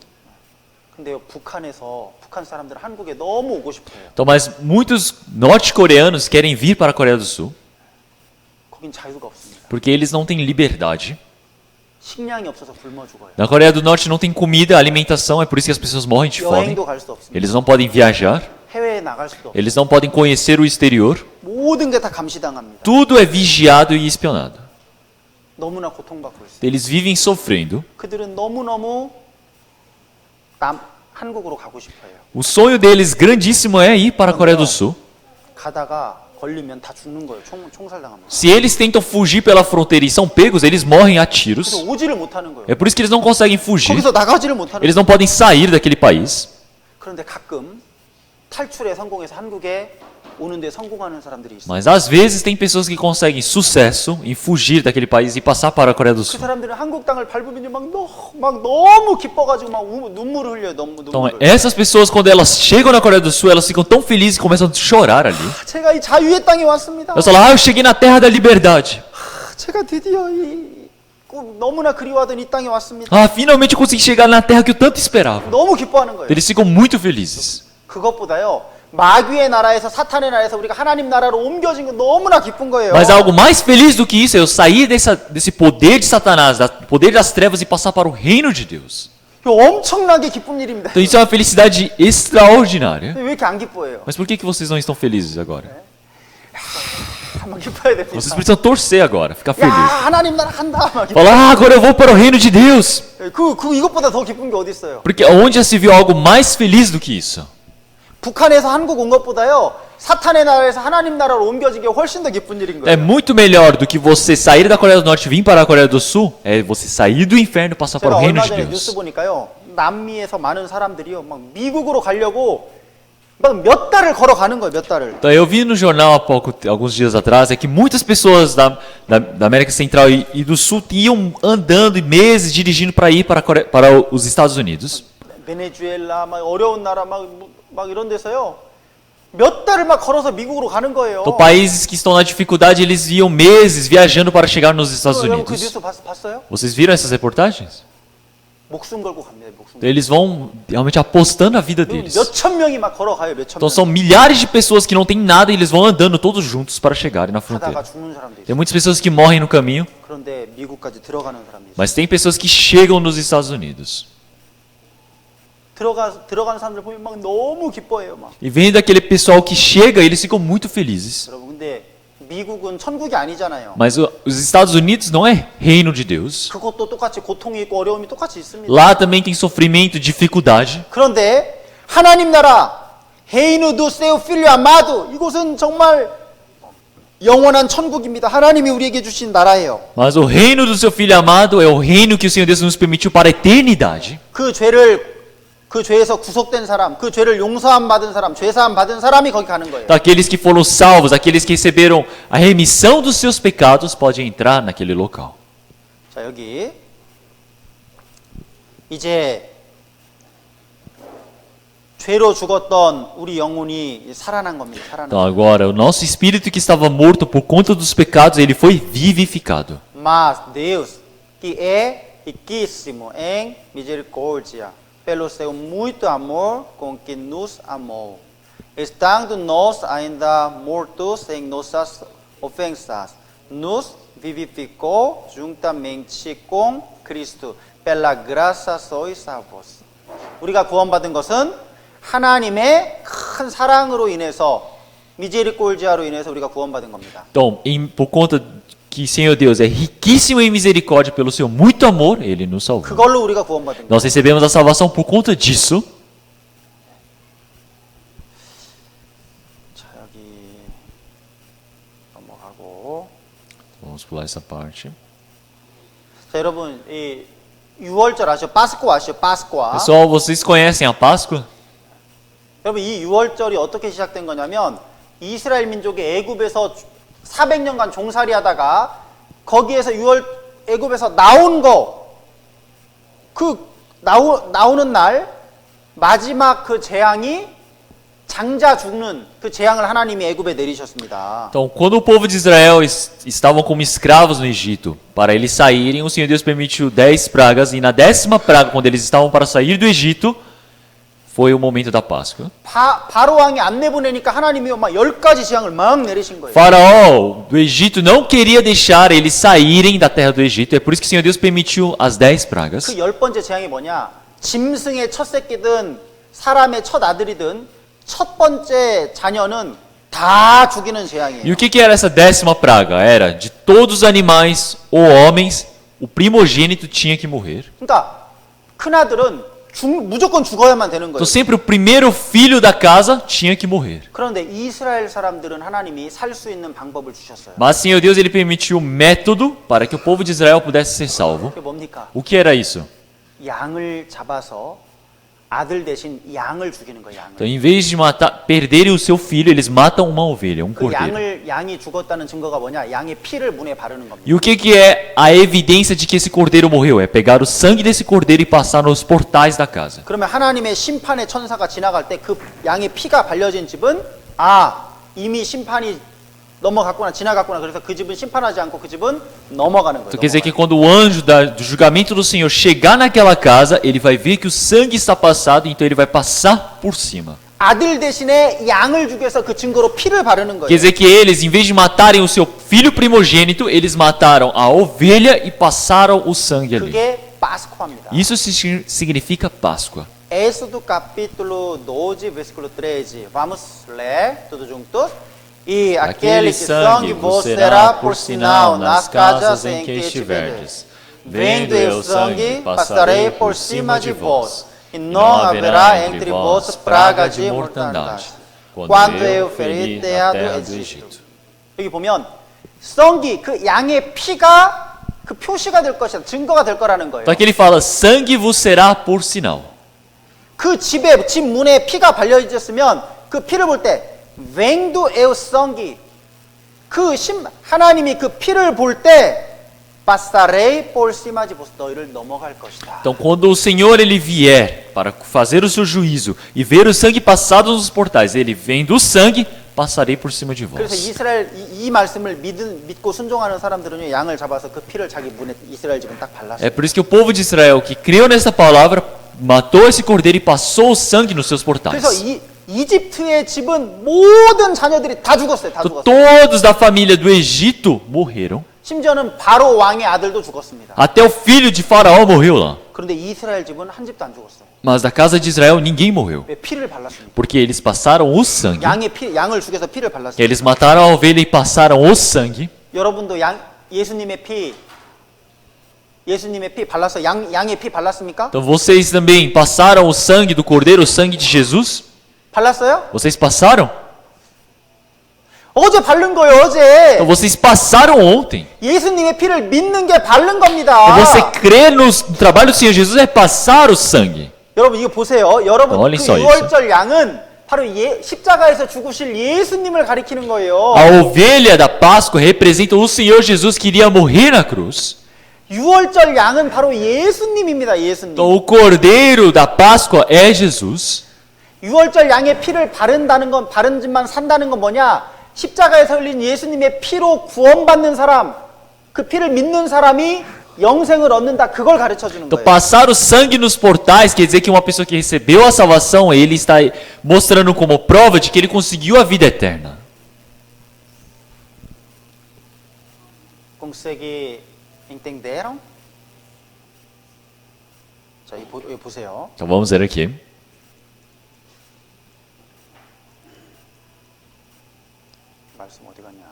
A: 근데요, 북한 사람들은 한국에 너무 오고 싶어요.
B: Então, mas muitos norte-coreanos querem vir para a Coreia do Sul
A: 거긴 자유가 없습니다.
B: porque eles não têm liberdade.
A: 식량이 없어서 굶어 죽어요.
B: Na Coreia do Norte não tem comida, alimentação, é por isso que as pessoas morrem de fome.
A: 여행도 갈 수 없습니다.
B: Eles não podem viajar,
A: 해외에 나갈 수도 없어요.
B: eles não podem conhecer o exterior.
A: 모든 게 다 감시당합니다.
B: Tudo é vigiado e espionado.
A: 너무나 고통받고 있어요.
B: Eles vivem sofrendo.
A: 그들은 너무너무 한국으로 가고 싶어요.
B: O sonho deles grandíssimo é ir para a Coreia do Sul.
A: 가다가 걸리면 다 죽는 거예요. 총살당합니다.
B: Se eles tentam fugir pela fronteira e são pegos, eles morrem a
A: 그래서
B: tiros.
A: 오지를 못하는 거예요.
B: É por isso que eles não conseguem fugir.
A: 거기서 나가지를 못하는
B: Eles
A: 거예요.
B: não podem sair daquele país.
A: 그런데 가끔 탈출에 성공해서 한국에 오는데 성공하는 사람들이 있어요.
B: Mas às vezes tem pessoas que conseguem sucesso em fugir daquele país e passar para a Coreia do
A: 그
B: Sul.
A: 사람들은 한국 땅을 밟으면 막 너무 기뻐가지고 막 눈물을 흘려요.
B: Então,
A: 눈물을.
B: essas pessoas, quando elas chegam na Coreia do Sul, elas ficam tão felizes e começam a chorar ali.
A: 제가 이 자유의 땅에 왔습니다.
B: Elas falam, eu cheguei na terra da liberdade.
A: 제가 드디어 너무나 그리워하던 이 땅에 왔습니다.
B: Finalmente eu consegui chegar na terra que eu tanto esperava.
A: 너무 기뻐하는 거예요.
B: Eles ficam muito felizes.
A: 그것보다요. 마귀의 나라에서 사탄의 나라에서 우리가 하나님 나라로 옮겨진 거 너무나 기쁜 거예요.
B: Mas algo mais feliz do que isso é eu sair desse poder de Satanás, poder das trevas e passar para o reino de Deus.
A: 이거 엄청나게 기쁜 일입니다.
B: Então isso é uma felicidade extraordinária.
A: 왜 이렇게 안 기뻐해요?
B: Mas por que vocês não estão felizes agora?
A: 한번 기뻐야 됩니다.
B: Vocês precisam torcer agora, ficar
A: 야,
B: feliz.
A: 하나님 나라 간다. 막
B: Falar, agora eu vou para o reino de Deus.
A: 이것보다 더 기쁜 게 어디 있어요?
B: Porque onde já se viu algo mais feliz do que isso?
A: 북한에서 한국 온 것보다요. 사탄의 나라에서 하나님 나라로 옮겨진 게 훨씬 더 기쁜 일인
B: É
A: 거예요.
B: muito melhor do que você sair da Coreia do Norte e vir para a Coreia do Sul, é você sair do inferno e passar para
A: 제가
B: o reino
A: 얼마
B: de
A: 전에 뉴스
B: Deus.
A: 보니까요. 남미에서 많은 사람들이요. 막 미국으로 가려고 막 몇 달을 걸어가는 거예요. 몇 달을.
B: Então, eu vi no jornal há alguns dias atrás é que muitas pessoas da América Central e do Sul iam andando e meses dirigindo para ir para os Estados Unidos.
A: 베네수엘라 막 어려운 나라 막 이런 데서요. 몇 달을 막 걸어서 미국으로 가는 거예요.
B: Então, países que estão na dificuldade, eles iam meses viajando para chegar nos Estados
A: 여러분 그
B: Unidos.
A: 뉴스 봤어요?
B: Vocês viram essas reportagens?
A: 목숨 걸고 갑니다. 목숨.
B: Então, eles vão realmente apostando a vida deles.
A: 몇천 명이 막 걸어가요. 몇천
B: Então
A: 명.
B: são milhares de pessoas que não têm nada e eles vão andando todos juntos para chegarem na
A: 가다가
B: fronteira.
A: 죽는 사람도 있어요.
B: Tem muitas pessoas que morrem no caminho,
A: 그런데 미국까지 들어가는 사람도 있어요.
B: mas tem pessoas que chegam nos Estados Unidos.
A: 들어가는 사람들 보면 막 너무 기뻐해요. 막.
B: E vendo aquele pessoal que chega, eles ficam muito felizes.
A: 여러분 근데 미국은 천국이 아니잖아요.
B: Mas os Estados Unidos não é reino de Deus.
A: 그것도 똑같이 고통이 있고 어려움이 똑같이 있습니다.
B: Lá também tem sofrimento, dificuldade.
A: 그런데 하나님 나라 Reino do seu filho amado, 이곳은 정말 영원한 천국입니다. 하나님이 우리에게 주신 나라예요.
B: Mas o reino do seu filho amado é o reino que o Senhor Deus nos permitiu para a eternidade.
A: 그 죄에서 구속된 사람, 그 죄를 용서함 받은 사람, 죄사함 받은 사람이 거기 가는 거예요.
B: Então, aqueles que foram salvos, aqueles que receberam a remissão dos seus pecados, podem entrar naquele local.
A: 자, 여기 이제 죄로 죽었던 우리 영혼이 살아난 겁니다. 살아난.
B: Então, agora, o nosso espírito que estava morto por conta dos pecados, ele foi vivificado.
A: Mas Deus, que é riquíssimo em misericórdia, pelo seu muito amor com que nos amou, estando nós ainda mortos em nossas ofensas, nos vivificou juntamente com Cristo. Pela graça sois salvos. 우리가 구원받은 것은 하나님의 큰 사랑으로 인해서 미제리꼴지아로 인해서 우리가 구원받은 겁니다.
B: Então, por conta que Senhor Deus é riquíssimo em misericórdia pelo seu muito amor, ele nos salvou.
A: 그걸로 우리가 구원받은 거예요.
B: Nós recebemos a salvação por conta disso.
A: 자, 여기 넘어가고.
B: Vamos pular essa parte.
A: 자, 여러분, 이 6월절 아시죠? 파스쿠아 아시죠? 파스쿠아.
B: Pessoal, vocês conhecem a Páscoa?
A: 여러분, 이 6월절이 어떻게 시작된 거냐면 이스라엘 민족이 애굽에서 400년간 종살이 하다가 거기에서 애굽에서 나온 거, 나오는 날 마지막 그 재앙이 장자 죽는 그 재앙을 하나님이 애굽에 내리셨습니다.
B: Então, quando o povo de Israel estavam como escravos no Egito, para eles saírem, o Senhor Deus permitiu 10 pragas, e na 10ª praga, quando eles estavam para sair do Egito, foi o momento da Páscoa.
A: 바로 왕이 안 내보내니까 하나님이 막 10가지 재앙을 막 내리신 거예요.
B: Faraó do Egito não queria deixar eles saírem da terra do Egito, é por isso que o Senhor Deus permitiu as 10 pragas.
A: 그 10번째 재앙이 뭐냐? 짐승의 첫 새끼든 saram의 첫 아들이든 첫 번째 자녀는 다 죽이는 재앙이에요.
B: E o que era essa 10ª praga? Era de todos os animais ou homens, o primogênito tinha que morrer.
A: 그러니까 큰 아들은 무조건 죽어야만 되는 거예요.
B: Então sempre o primeiro filho da casa tinha que morrer.
A: 그런데 이스라엘 사람들은 하나님이 살 수 있는 방법을 주셨어요.
B: Mas Senhor Deus ele permitiu um método para que o povo de Israel pudesse ser salvo.
A: 그게 뭡니까?
B: O que era isso?
A: 양을 잡아서 아들 대신 양을 죽이는 거예요. 양을.
B: Então, em vez de perderem o seu filho, eles matam uma ovelha, um
A: 그
B: cordeiro.
A: 양이 죽었다는 증거가 뭐냐? 양의 피를 문에 바르는 겁니다.
B: E o que é a evidência de que esse cordeiro morreu? É pegar o sangue desse cordeiro e passar nos portais da casa.
A: 그러면 하나님의 심판의 천사가 지나갈 때 그 양의 피가 발려진 집은 이미 심판이 넘어갔구나, 지나갔구나. 그래서 그 집은 심판하지 않고 그 집은 넘어가는 거예요.
B: Então, quer dizer que quando o anjo do julgamento do Senhor chegar naquela casa, ele vai ver que o sangue está passado, então ele vai passar por cima.
A: 아들 대신에 양을 죽여서 그 증거로 피를 바르는
B: Quer
A: 거예요.
B: dizer que eles, em vez de matarem o seu filho primogênito, eles mataram a ovelha e passaram o sangue ali.
A: 그게 파스쿠아입니다.
B: Isso significa Páscoa.
A: Êxodo capítulo 12, versículo 13. Vamos ler tudo juntos. E aquele sangue vos será por sinal nas casas em que estiverdes. Vendo eu o sangue, passarei por cima de vós, e não haverá entre vós praga de mortandade, quando eu ferir terra do Egito. 여기 보면 성기, 그 양의 피가 그 표시가 될 것이다, 증거가 될 거라는 거예요.
B: Então aqui ele fala, sangue vos será por sinal.
A: 그 집 문에 피가 발려 있었으면 그 피를 볼 때 Vendo eu sangue, 하나님이 그 피를 볼 때 passarei por cima de vós, 너희를 넘어갈 것이다.
B: Então quando o Senhor ele vier para fazer o seu juízo e ver o sangue passado nos portais, ele vendo o sangue, passarei por cima de
A: 그래서
B: vós.
A: 이스라엘 이 말씀을 믿고 순종하는 사람들은 양을 잡아서 그 피를 자기 문에 이스라엘 집은 딱 발랐어요.
B: É por isso que o povo de Israel que creu nessa palavra matou esse cordeiro e passou o sangue nos seus portais.
A: 그래서 이집트의 집은 모든 자녀들이 다 죽었어요. 다
B: Então,
A: 죽었어요.
B: todos da família do Egito morreram.
A: 심지어는 바로 왕의 아들도 죽었습니다.
B: Até o filho de Faraó morreu lá.
A: 그런데 이스라엘 집은 한 집도 안 죽었어요.
B: Mas da casa de Israel ninguém morreu.
A: 왜? 피를 발랐습니다.
B: Porque eles passaram o sangue.
A: 양을 죽여서 피를 발랐습니다.
B: Eles mataram a ovelha e passaram o sangue.
A: 여러분도 예수님의 피 발라서 양의 피 발랐습니까?
B: Então vocês também passaram o sangue do Cordeiro, o sangue de Jesus?
A: 발랐어요?
B: Vocês passaram?
A: 어제 바른 거예요, 어제.
B: Então vocês passaram ontem.
A: 예수님의 피를 믿는 게 바른 겁니다.
B: Então você crer no trabalho do Senhor Jesus é passar o sangue.
A: 여러분 이거 보세요. 여러분 그
B: olhem só isso.
A: 유월절 양은 바로 십자가에서 죽으실 예수님을 가리키는 거예요.
B: A ovelha da Páscoa representa o Senhor Jesus que iria morrer na cruz.
A: 유월절 양은 바로 예수님입니다. 예수님.
B: Então o Cordeiro da Páscoa é Jesus.
A: 유월절 양의 피를 바른 집만 산다는 건 뭐냐? 십자가에서 흘린 예수님의 피로 구원받는 사람, 그 피를 믿는 사람이 영생을 얻는다. 그걸 가르쳐 주는
B: Então
A: 거예요.
B: passar o sangue nos portais quer dizer que uma pessoa que recebeu a salvação, ele está mostrando como prova de que ele conseguiu a vida eterna.
A: consegue entenderam? 자, 여기 보세요.
B: Então vamos ver aqui.
A: 말씀 어디 갔냐?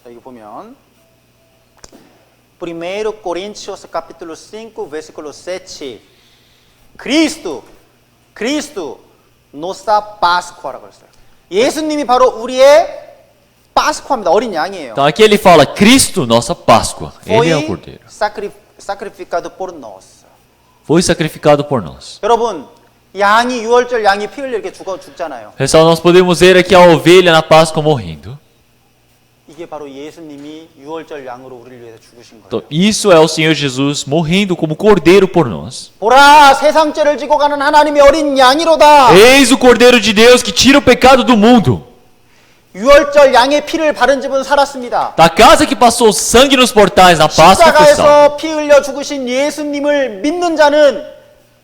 A: 자, 여기 보면 1 Coríntios capítulo 5, versículo 7. Cristo nossa Páscoa라고 했어요. 예수님이 바로 우리의 파스쿠아입니다. 어린 양이에요.
B: Então aqui ele fala Cristo, nossa Páscoa. Ele é o
A: Foi
B: Cordeiro.
A: sacrificado por nós.
B: Foi sacrificado por nós.
A: 여러분, 양이 유월절 양이 피 흘려 이렇게 죽잖아요.
B: Pessoal, nós podemos ver aqui a ovelha na Páscoa morrendo.
A: 이게 바로 예수님이 유월절 양으로 우리를 위해서 죽으신 거예요.
B: Então, isso é o Senhor Jesus morrendo como Cordeiro por nós.
A: 보라, 세상 죄를 지고 가는 하나님의 어린 양이로다.
B: Eis o Cordeiro de Deus que tira o pecado do mundo.
A: 유월절 양의 피를 바른 집은 살았습니다.
B: Da casa que passou sangue nos portais na Páscoa foi salva.
A: 십자가에서 피 흘려 죽으신 예수님을 믿는 자는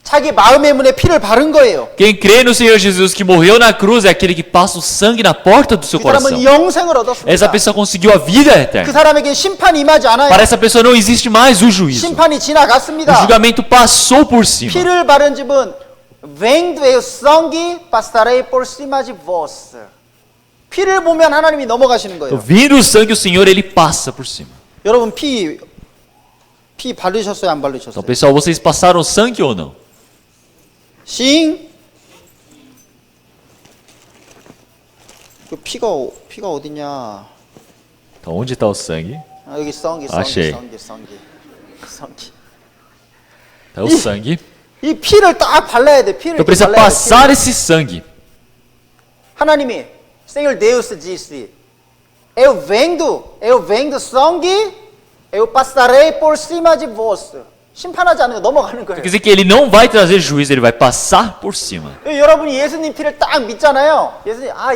A: 자기 마음의 문에 피를 바른 거예요.
B: Quem crê no Senhor Jesus que morreu na cruz é aquele que passa o sangue na porta do seu
A: 그 사람은
B: coração.
A: 영생을
B: Essa
A: 얻었습니다.
B: pessoa conseguiu a vida
A: 그
B: eterna.
A: 사람에게 심판이 임하지 않아요.
B: Para essa pessoa não existe mais o juízo.
A: 심판이
B: O
A: 지나갔습니다.
B: julgamento passou por cima.
A: 피를 바른 집은 vendo o sangue passarei por cima de vós. 피를 보면 하나님이 넘어가시는
B: Então,
A: 거예요.
B: vindo o sangue, o Senhor ele passa por cima.
A: 여러분 피 바르셨어요, 안
B: Então,
A: 바르셨어요?
B: pessoal, vocês passaram sangue ou não?
A: 싱. 그 피가 어디냐?
B: Então, onde está o sangue?
A: 아, 여기 성기.
B: Achei. Está o sangue.
A: 이 피를 딱 발라야 돼. 피를
B: Então, precisa
A: 발라야 돼,
B: passar
A: 피를.
B: esse sangue.
A: 하나님이 Senhor Deus disse: Eu vendo sangue, eu passarei por cima de vós. 심판하지 않는 거 넘어가는 거예요.
B: Quer dizer que ele não vai trazer juízo, ele vai passar por cima.
A: 여러분이 예수님 피를 딱 믿잖아요.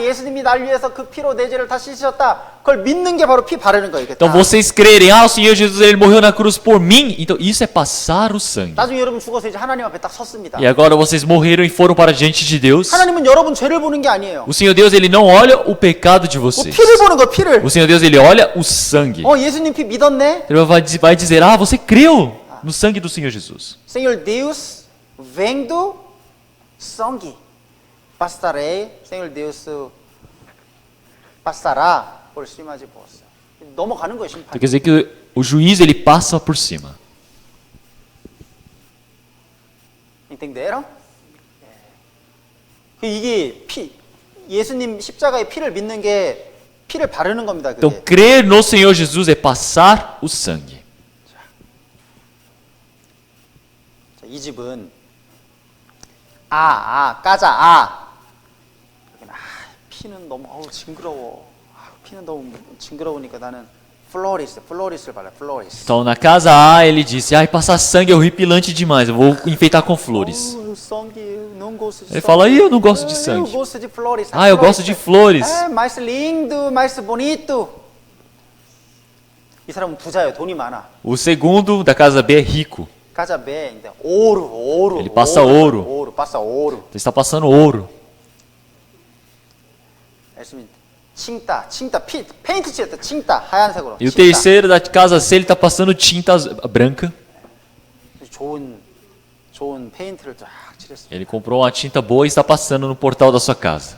A: 예수님이 날 위해서 그 피로 내 죄를 다 씻으셨다. 그걸 믿는 게 바로 피 바르는 거예요. 이게
B: Então
A: 딱.
B: vocês crerem, o Senhor Jesus ele morreu na cruz por mim. Então isso é passar o sangue.
A: 나중에 여러분 죽어서 이제 하나님 앞에 딱 섰습니다.
B: E agora vocês morreram e foram para diante de Deus.
A: 하나님은 여러분 죄를 보는 게 아니에요.
B: O Senhor Deus ele não olha o pecado de
A: 뭐
B: vocês.
A: 피를 보는 거, 피를.
B: O Senhor Deus ele olha o sangue.
A: 예수님 피 믿었네.
B: Ele vai dizer, você creu no sangue do Senhor Jesus.
A: Senhor Deus, vendo sangue, passarei. Senhor Deus passará por cima de vós. 넘어가는 거예요, 심판.
B: Então, quer dizer que o juiz ele passa por cima.
A: Entenderam? 이게 예수님 십자가의 피를 믿는 게 피를 바르는 겁니다.
B: Então,
A: 그게.
B: crer no Senhor Jesus é passar o sangue.
A: 자, 이 집은 까자. 피는 너무 징그러워. 피는 너무 징그러우니까 나는 플로리스를 발라. 플로리스.
B: Então, na casa A, ele disse, passar sangue é horripilante demais, eu vou enfeitar com flores. Ele fala, eu não gosto de sangue.
A: Eu gosto de flores.
B: Eu gosto de flores.
A: mais lindo, mais bonito. 이 사람은 부자예요. 돈이 많아.
B: O segundo da casa B é rico.
A: Casa B, ouro.
B: Ele passa ouro.
A: passa ouro.
B: Ele está passando ouro.
A: 칭따, 페인트 칠했다. 칭따, 하얀색으로.
B: E o terceiro da casa C, ele está passando tinta branca.
A: 좋은 좋은 페인트를 쫙 칠했습니다.
B: Ele comprou uma tinta boa e está passando no portal da sua casa.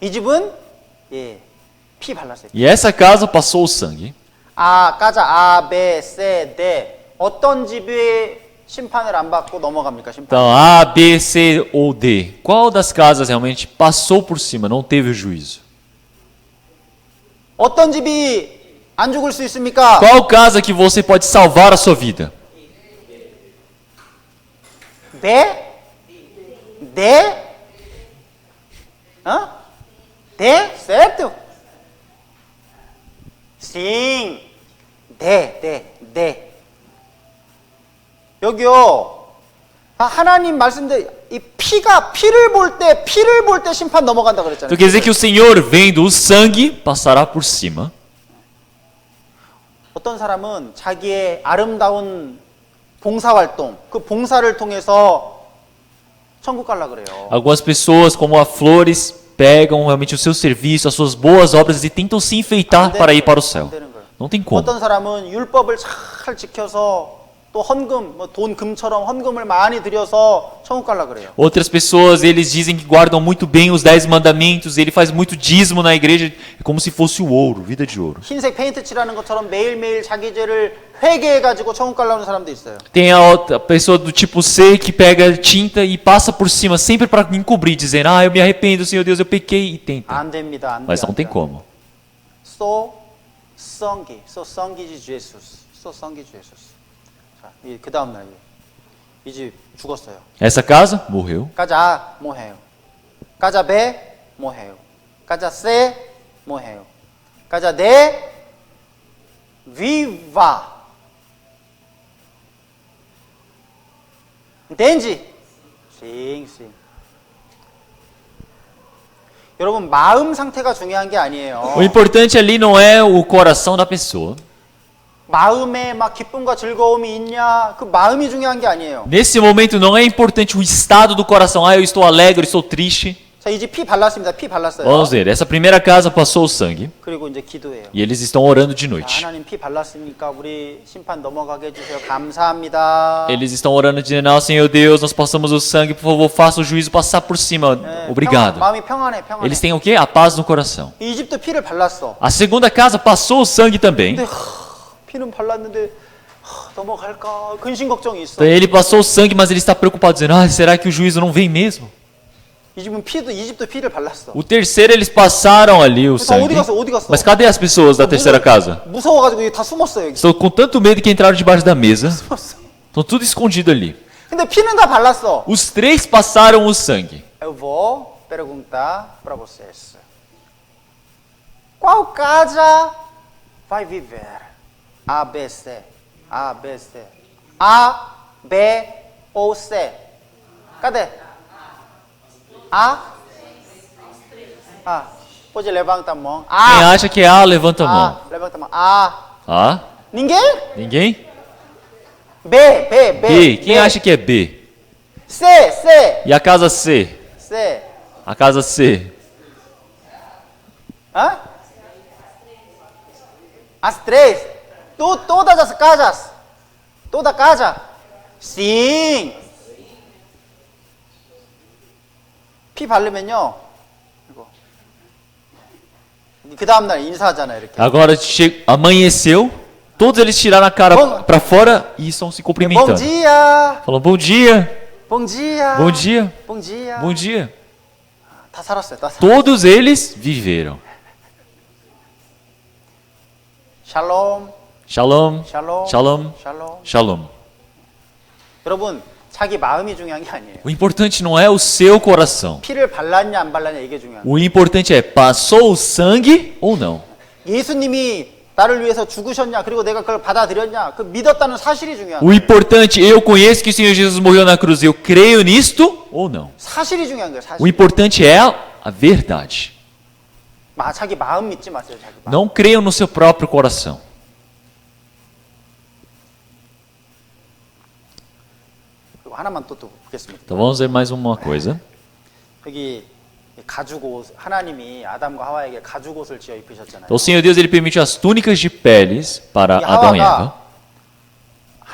A: 이 집은 예, 피 발랐어요.
B: E essa casa passou o sangue.
A: 까자 아, 베, 세, 데 어떤 집이 심판을 안 받고 넘어갑니까? 심판.
B: Então, A, B, C ou D. Qual das casas realmente passou por cima, não teve o juízo?
A: 어떤 집이 안 죽을 수 있습니까?
B: Qual casa que você pode salvar a sua vida?
A: 네? 네? 어? 네? certo? sim. 네. 여기요. 하나님 말씀대 이 피를 볼 때 심판 넘어간다 그랬잖아요.
B: Então quer dizer que o Senhor, vendo o sangue, passará por cima.
A: 어떤 사람은 자기의 아름다운 봉사활동, 그 봉사를 통해서 천국 가려고 그래요.
B: Algumas pessoas, como a Flores, pegam realmente o seu serviço, as suas boas obras e tentam se enfeitar para ir para o céu.
A: 안 되는 거예요.
B: Não tem como.
A: 어떤 사람은 율법을 잘 지켜서 또 헌금, 돈 금처럼 헌금을 많이 들여서 천국 가려고 그래요.
B: Outras pessoas, eles dizem que guardam muito bem os 10 mandamentos, ele faz muito dízimo na igreja, é como se fosse o ouro, vida de ouro.
A: 흰색 페인트 칠하는 것처럼 매일매일 자기 죄를 회개해가지고 천국 가려는 사람도 있어요.
B: Tem a outra pessoa do tipo C que pega tinta e passa por cima, sempre para encobrir, dizendo, eu me arrependo, Senhor Deus, eu pequei, e tenta.
A: 안 됩니다. 안
B: Mas não tem
A: 돼.
B: como.
A: So 성기 de Jesus. So 성기 de Jesus. 자, 그 다음 날 이 집 죽었어요.
B: Essa casa morreu.
A: 까자 뭐해요? 까자 배 뭐해요? 까자 세 뭐해요? 까자 네 viva. Entende? sim. 여러분 마음 상태가 중요한 게 아니에요.
B: O importante ali não é o coração da pessoa.
A: 마음에 막 기쁨과 즐거움이 있냐? 그 마음이 중요한 게 아니에요.
B: Nesse momento não é importante o estado do coração. Eu estou alegre, estou triste.
A: 자, 이제 피 발랐습니다. 피 발랐어요.
B: Vamos ver. Essa primeira casa passou o sangue
A: 그리고 이제 기도해요.
B: e eles estão orando de
A: 자,
B: noite.
A: 하나님 피 발랐으니까 우리 심판 넘어가게 해주세요. 감사합니다.
B: Eles estão orando dizendo, Senhor Deus, nós passamos o sangue, por favor, faça o juízo passar por cima. Obrigado.
A: 마음이 평안해.
B: Eles têm o quê? A paz no coração.
A: 이 집도 피를 발랐어.
B: A segunda casa passou o sangue também.
A: 근데 피는 발랐는데 넘어갈까? 근심 걱정이 있어.
B: Então, ele passou o sangue, mas ele está preocupado, dizendo, será que o juízo não vem mesmo?
A: 이 집도 피를 발랐어.
B: O terceiro, eles passaram ali o
A: 그래서
B: sangue.
A: 어디 갔어?
B: Mas cadê as pessoas da terceira casa?
A: 무서워가지고 다 숨었어요. 여기
B: Estou com tanto medo que entraram debaixo da mesa.
A: 숨었어.
B: Estão tudo escondido ali.
A: 근데 피는 다 발랐어.
B: Os três passaram o sangue.
A: Eu vou perguntar para vocês. Qual casa vai viver? A, B, C. A, B, C. A, B ou C? Cadê? A? Pode levantar a mão.
B: Quem acha que é A, levanta a mão.
A: Levanta a mão. A.
B: A?
A: Ninguém?
B: Ninguém?
A: B.
B: Quem acha que é B?
A: C.
B: E a casa C?
A: C.
B: A casa C?
A: Hã? As três. Todas as casas. Toda casa. Sim. 피 바르면요. 이거. 그 다음 날 인사하잖아요, 이렇게.
B: Agora amanheceu, todos eles tiraram a cara
A: Bom-
B: para fora e estão se
A: Bom
B: cumprimentando.
A: dia.
B: Falam bom dia,
A: Bom dia.
B: bom dia,
A: Bom dia.
B: bom dia.
A: 다 살았어요. 다 살았어요.
B: Todos eles viveram.
A: 샬롬.
B: Shalom,
A: 샬롬.
B: shalom,
A: 샬롬.
B: shalom.
A: 여러분, 자기 마음이 중요한 게 아니에요.
B: O importante não é o seu coração.
A: 피를 발랐냐 안 발랐냐 이게 중요한 거예요.
B: O importante é passou o sangue ou não.
A: 예수님이 나를 위해서 죽으셨냐 그리고 내가 그걸 받아들였냐 그 믿었다는 사실이 중요한
B: O
A: 거예요.
B: importante, eu conheço que o Senhor Jesus morreu na cruz, eu creio nisto ou não.
A: 사실이 중요한 거예요.
B: O
A: 사실.
B: importante é a verdade.
A: 자기 마음 믿지 마세요. 자기 마음.
B: Não creiam no seu próprio coração.
A: 그리고 하나만 또 보겠습니다.
B: Então vamos ver mais uma coisa.
A: 여기 가죽 옷 하나님이 아담과 하와에게 가죽 옷을 지어 입히셨잖아요.
B: Então o Senhor Deus ele permitiu as túnicas de peles para
A: E
B: Adão e
A: Hawa가
B: Eva.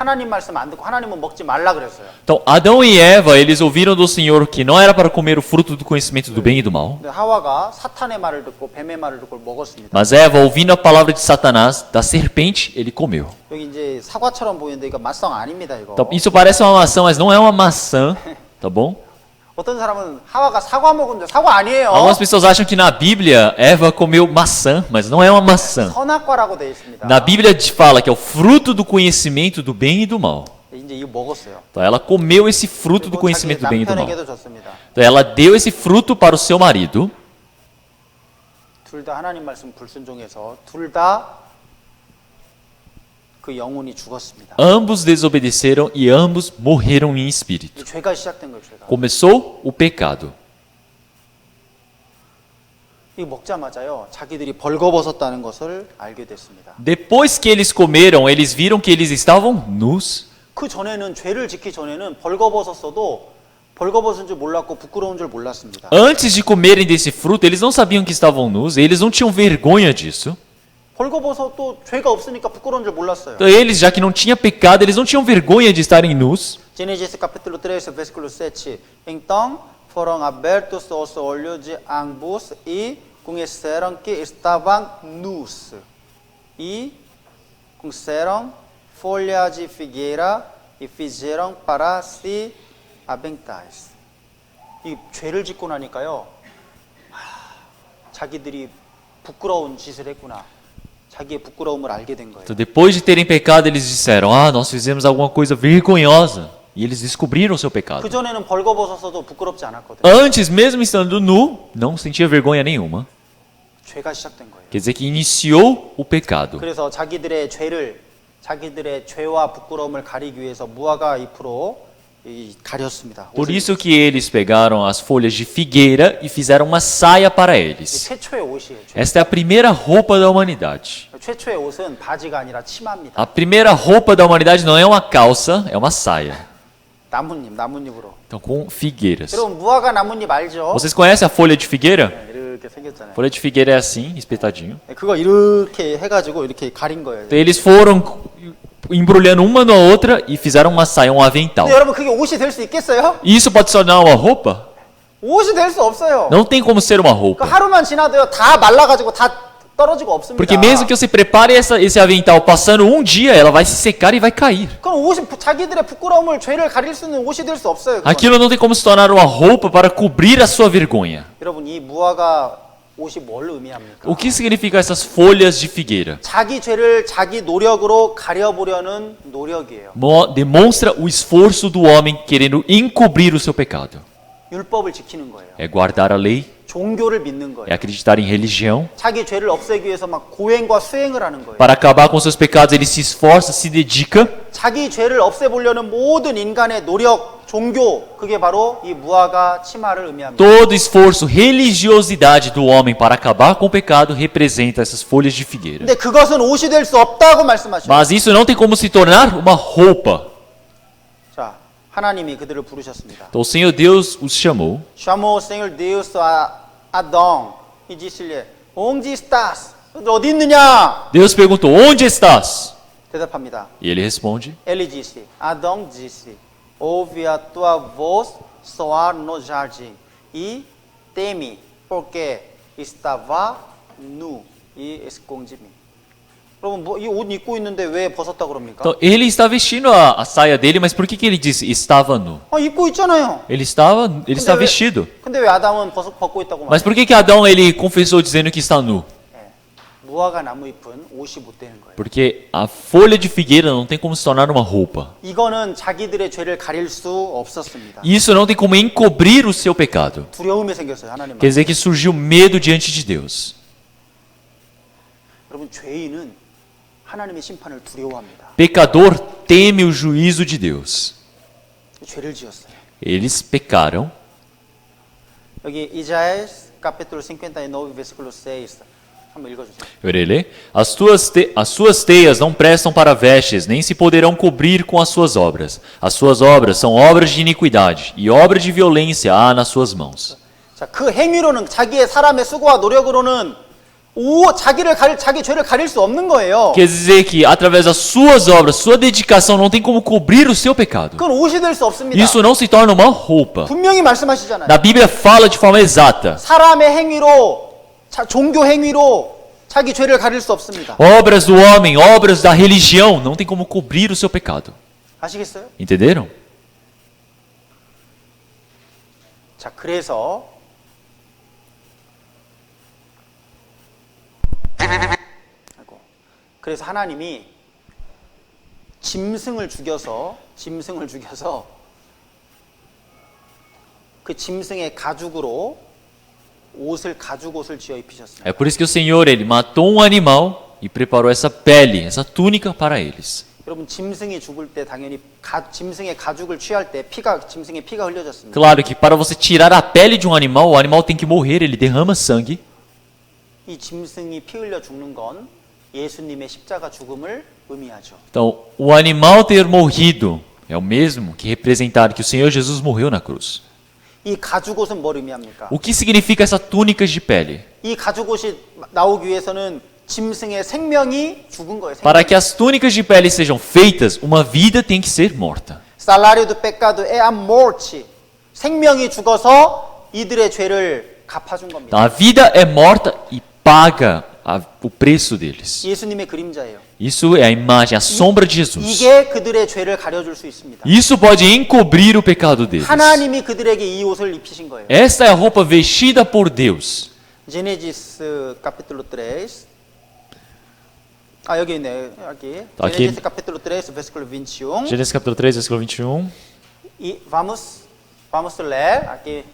A: 하나님 말씀 안 듣고 하나님은 먹지 말라 그랬어요.
B: Então, Adão e Eva, eles ouviram do Senhor que não era para comer o fruto do conhecimento do bem e do mal.
A: 근데 하와가 사탄의 말을 듣고 뱀의 말을 듣고 먹었습니다.
B: Mas Eva, ouvindo a palavra de Satanás, da serpente, ele comeu.
A: 여기 이제 사과처럼 보이는데 이거 맛성 아닙니다, 이거.
B: Então, isso parece uma maçã, mas não é uma maçã, tá bom?
A: 어떤 사람은 하와가 사과 먹은 줄 사과 아니에요.
B: Algumas pessoas acham que na Bíblia Eva comeu maçã, mas não é uma maçã.
A: 선악과라고 되어 있습니다.
B: Na Bíblia fala que é o fruto do conhecimento do bem e do mal.
A: 이제 이거 먹었어요.
B: Então ela comeu esse fruto do
A: 그리고 자기
B: conhecimento do bem e do mal.
A: 남편에게도 줬습니다.
B: Então ela deu esse fruto para o seu marido.
A: 둘 다 하나님 말씀 불순종해서 둘 다 그 영혼이 죽었습니다.
B: Ambos desobedeceram e ambos morreram em espírito.
A: 이 죄가 시작된 거예요, 죄가.
B: Começou o pecado.
A: 이 먹자마자요, 자기들이 벌거벗었다는 것을 알게 됐습니다.
B: Depois que eles comeram, eles viram que eles estavam nus.
A: 그 전에는 죄를 짓기 전에는 벌거벗었어도 벌거벗은 줄 몰랐고 부끄러운 줄 몰랐습니다.
B: Antes de comerem desse fruto, eles não sabiam que estavam nus, eles não tinham vergonha disso.
A: 벌거벗어도 죄가 없으니까 부끄러운 줄 몰랐어요.
B: Então eles, já que não tinha pecado, eles não tinham vergonha de estarem nus.
A: Gênesis capítulo 3, versículo 7. Então foram abertos os olhos de ambos e conheceram que estavam nus. E conheceram folhas de figueira e fizeram para si aventais. 이 죄를 짓고 나니까요, 자기들이 부끄러운 짓을 했구나. 자기의 부끄러움을 알게 된 거예요.
B: Então depois de terem pecado, eles disseram: "Ah, nós fizemos alguma coisa vergonhosa." E eles descobriram o seu pecado.
A: 그 전에는 벌거벗었어도 부끄럽지 않았거든요.
B: Antes, mesmo estando nu, não sentia vergonha nenhuma.
A: 죄가 시작된 거예요.
B: Quer dizer que iniciou o pecado.
A: 그래서 자기들의 죄와 부끄러움을 가리기 위해서 무화과 잎으로 가렸습니다.
B: Por isso que eles pegaram as folhas de figueira e fizeram uma saia para eles.
A: 최초의 옷이에요.
B: Esta é a primeira roupa da humanidade.
A: 최초의 옷은 바지가 아니라 치마입니다.
B: A primeira roupa da humanidade não é uma calça, é uma saia.
A: 나뭇잎으로.
B: Então, com figueiras.
A: 여러분 무화과 나뭇잎 알죠?
B: Vocês conhecem a folha de figueira?
A: 이렇게 생겼잖아요.
B: Folha de figueira é assim, espetadinho.
A: 그거 이렇게 해가지고 이렇게 가린 거예요.
B: Então, eles foram embrulhando uma na outra e fizeram uma saia, um avental.
A: 근데 여러분 그게 옷이 될 수 있겠어요?
B: E isso pode se tornar uma roupa?
A: 옷이 될 수 없어요.
B: Não tem como ser uma
A: 그
B: roupa.
A: 하루만 지나도요 다 말라가지고 다 떨어지고 없습니다.
B: Porque mesmo que você prepare esse avental passando um dia, ela vai se secar e vai cair.
A: 그럼 옷이 자기들의 부끄러움을 죄를 가릴 수 있는 옷이 될 수 없어요. 그건.
B: Aquilo não tem como se tornar uma roupa para cobrir a sua vergonha.
A: 여러분 이 무화과 옷이 뭘 의미합니까?
B: O que significa essas folhas de figueira?
A: 자기 죄를 자기 노력으로 가려보려는 노력이에요.
B: Demonstra o esforço do homem querendo encobrir o seu pecado.
A: 율법을 지키는 거예요.
B: É guardar a lei,
A: 종교를 믿는
B: é
A: 거예요.
B: acreditar em religião.
A: 자기 죄를 없애기 위해서 막 고행과 수행을 하는 거예요.
B: Para acabar com seus pecados, ele se esforça, se dedica.
A: 자기 죄를 없애보려는 모든 인간의 노력, 종교, 그게 바로 이 무화과 치마를 의미합니다.
B: Todo esforço, religiosidade do homem para acabar com o pecado representa essas folhas de figueira.
A: 근데 그것은 옷이 될 수 없다고 말씀하셔요.
B: Mas isso não tem como se tornar uma roupa.
A: 자, 하나님이 그들을 부르셨습니다.
B: Então o Senhor Deus os chamou.
A: Chamou o Senhor Deus a Adão e disse-lhe: Onde estás? 어디 있느냐?
B: Deus perguntou: Onde estás?
A: 대답합니다.
B: E ele responde:
A: Ele disse: Adão disse: Ouvi a tua voz soar no jardim e temi, porque estava nu e escondi-me. 여러분, 이 옷 입고 있는데 왜 벗었다 그럽니까?
B: Então ele está vestindo a saia dele, mas por que ele disse estava nu?
A: 입고 있잖아요.
B: Ele está vestido.
A: 근데 왜 아담은 벗고 있다고
B: Mas
A: 말해요?
B: por que Adão ele confessou dizendo que está nu?
A: 무화과 나무 잎은 옷이 못 되는 거예요.
B: Porque a folha de figueira não tem como se tornar uma roupa.
A: 이거는 자기들의 죄를 가릴 수 없었습니다.
B: Isso não tem como encobrir o seu pecado.
A: 두려움이 생겼어요, 하나님.
B: Quer dizer que surgiu medo diante de Deus.
A: 여러분, 죄인은 하나님의 심판을 두려워합니다.
B: Pecador teme o juízo de Deus.
A: 죄를 지었어요.
B: Eles pecaram.
A: 여기 Isaías capítulo 59 versículo 6. 한번 읽어주세요.
B: Eu irei ler. As suas teias não prestam para vestes, nem se poderão cobrir com as suas obras. As suas obras são obras de iniquidade, e obra de violência há nas suas mãos.
A: 자, 그 행위로는 자기의 사람의 수고와 노력으로는 자기 죄를 가릴 수 없는 거예요.
B: Quer dizer que através das suas obras, sua dedicação não tem como cobrir o seu pecado.
A: 그건 옷이 될 수 없습니다.
B: Isso não se torna uma roupa.
A: 분명히 말씀하시잖아요.
B: Na Bíblia fala de forma exata.
A: 사람의 행위로, 종교 행위로 자기 죄를 가릴 수 없습니다.
B: Obras do homem, obras da religião, não tem como cobrir o seu pecado.
A: 아시겠어요?
B: Entenderam?
A: 자, 그래서 하나님이 짐승을 죽여서 그 짐승의 가죽으로 가죽옷을 지어 입히셨습니다.
B: É por isso que o Senhor, ele matou um animal e preparou essa pele, essa túnica para eles.
A: 여러분, 짐승이 죽을 때 당연히 짐승의 가죽을 취할 때 짐승의 피가 흘려졌습니다.
B: Claro que para você tirar a pele de um animal, o animal tem que morrer, ele derrama sangue.
A: 이 짐승이 피 흘려 죽는 건 예수님의 십자가 죽음을 의미하죠.
B: Então, o animal ter morrido é o mesmo que representar que o Senhor Jesus morreu na cruz.
A: 이 가죽옷은 뭘 의미합니까?
B: O que significa essa túnica de pele?
A: 이 가죽옷이 나오기 위해서는 짐승의 생명이 죽은 거예요.
B: Para que as túnicas de pele sejam feitas, uma vida tem que ser morta.
A: Salário do pecado é a morte. 생명이 죽어서 이들의 죄를 갚아준 겁니다.
B: Então, a vida é morta e paga o preço deles.
A: 예수님의 그림자예요.
B: Isso é a imagem, a sombra de Jesus.
A: 이게 그들의 죄를 가려줄 수 있습니다.
B: Isso pode encobrir o pecado deles.
A: 하나님이 그들에게 이 옷을 입히신 거예요.
B: Esta é a roupa vestida por Deus.
A: Gênesis capítulo 3. 여기 있네. 여기.
B: Tá aqui.
A: Gênesis capítulo 3, versículo 21.
B: Gênesis capítulo 3, versículo 21.
A: Vamos ler. Aqui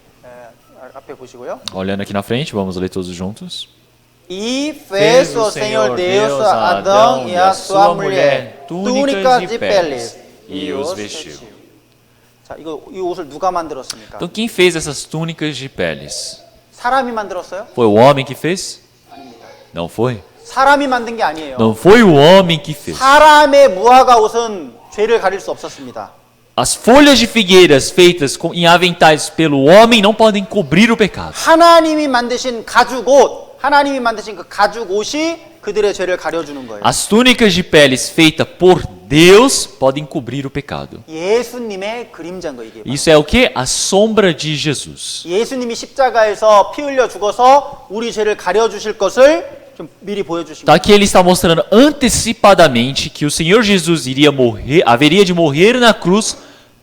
A: 앞에 보시고요.
B: Olhando aqui na frente, vamos ler todos juntos.
A: E fez o Senhor Deus a Adão e a sua mulher túnicas de peles e os vestiu. 자, 이 옷을 누가 만들었습니까?
B: Então quem fez essas túnicas de peles?
A: 사람이 만들었어요?
B: Foi o homem que fez? Não foi?
A: 사람이 만든 게 아니에요.
B: Não foi o homem que fez.
A: 사람의 무화과 옷은 죄를 가릴 수 없었습니다.
B: As folhas de figueiras feitas em aventais pelo homem não podem cobrir o pecado.
A: 하나님이 만드신 하나님이 만드신 그 가죽 옷이 그들의 죄를 가려주는 거예요.
B: As túnicas de peles feitas por Deus podem cobrir o pecado.
A: 예수님의 그림자인 거예요, 이게.
B: Isso é o que? A sombra de Jesus.
A: 예수님이 십자가에서 피 흘려 죽어서 우리 죄를 가려주실 것을 좀 미리 보여주신
B: Tá,
A: 거예요.
B: aqui ele está mostrando antecipadamente que o Senhor Jesus iria morrer, haveria de morrer na cruz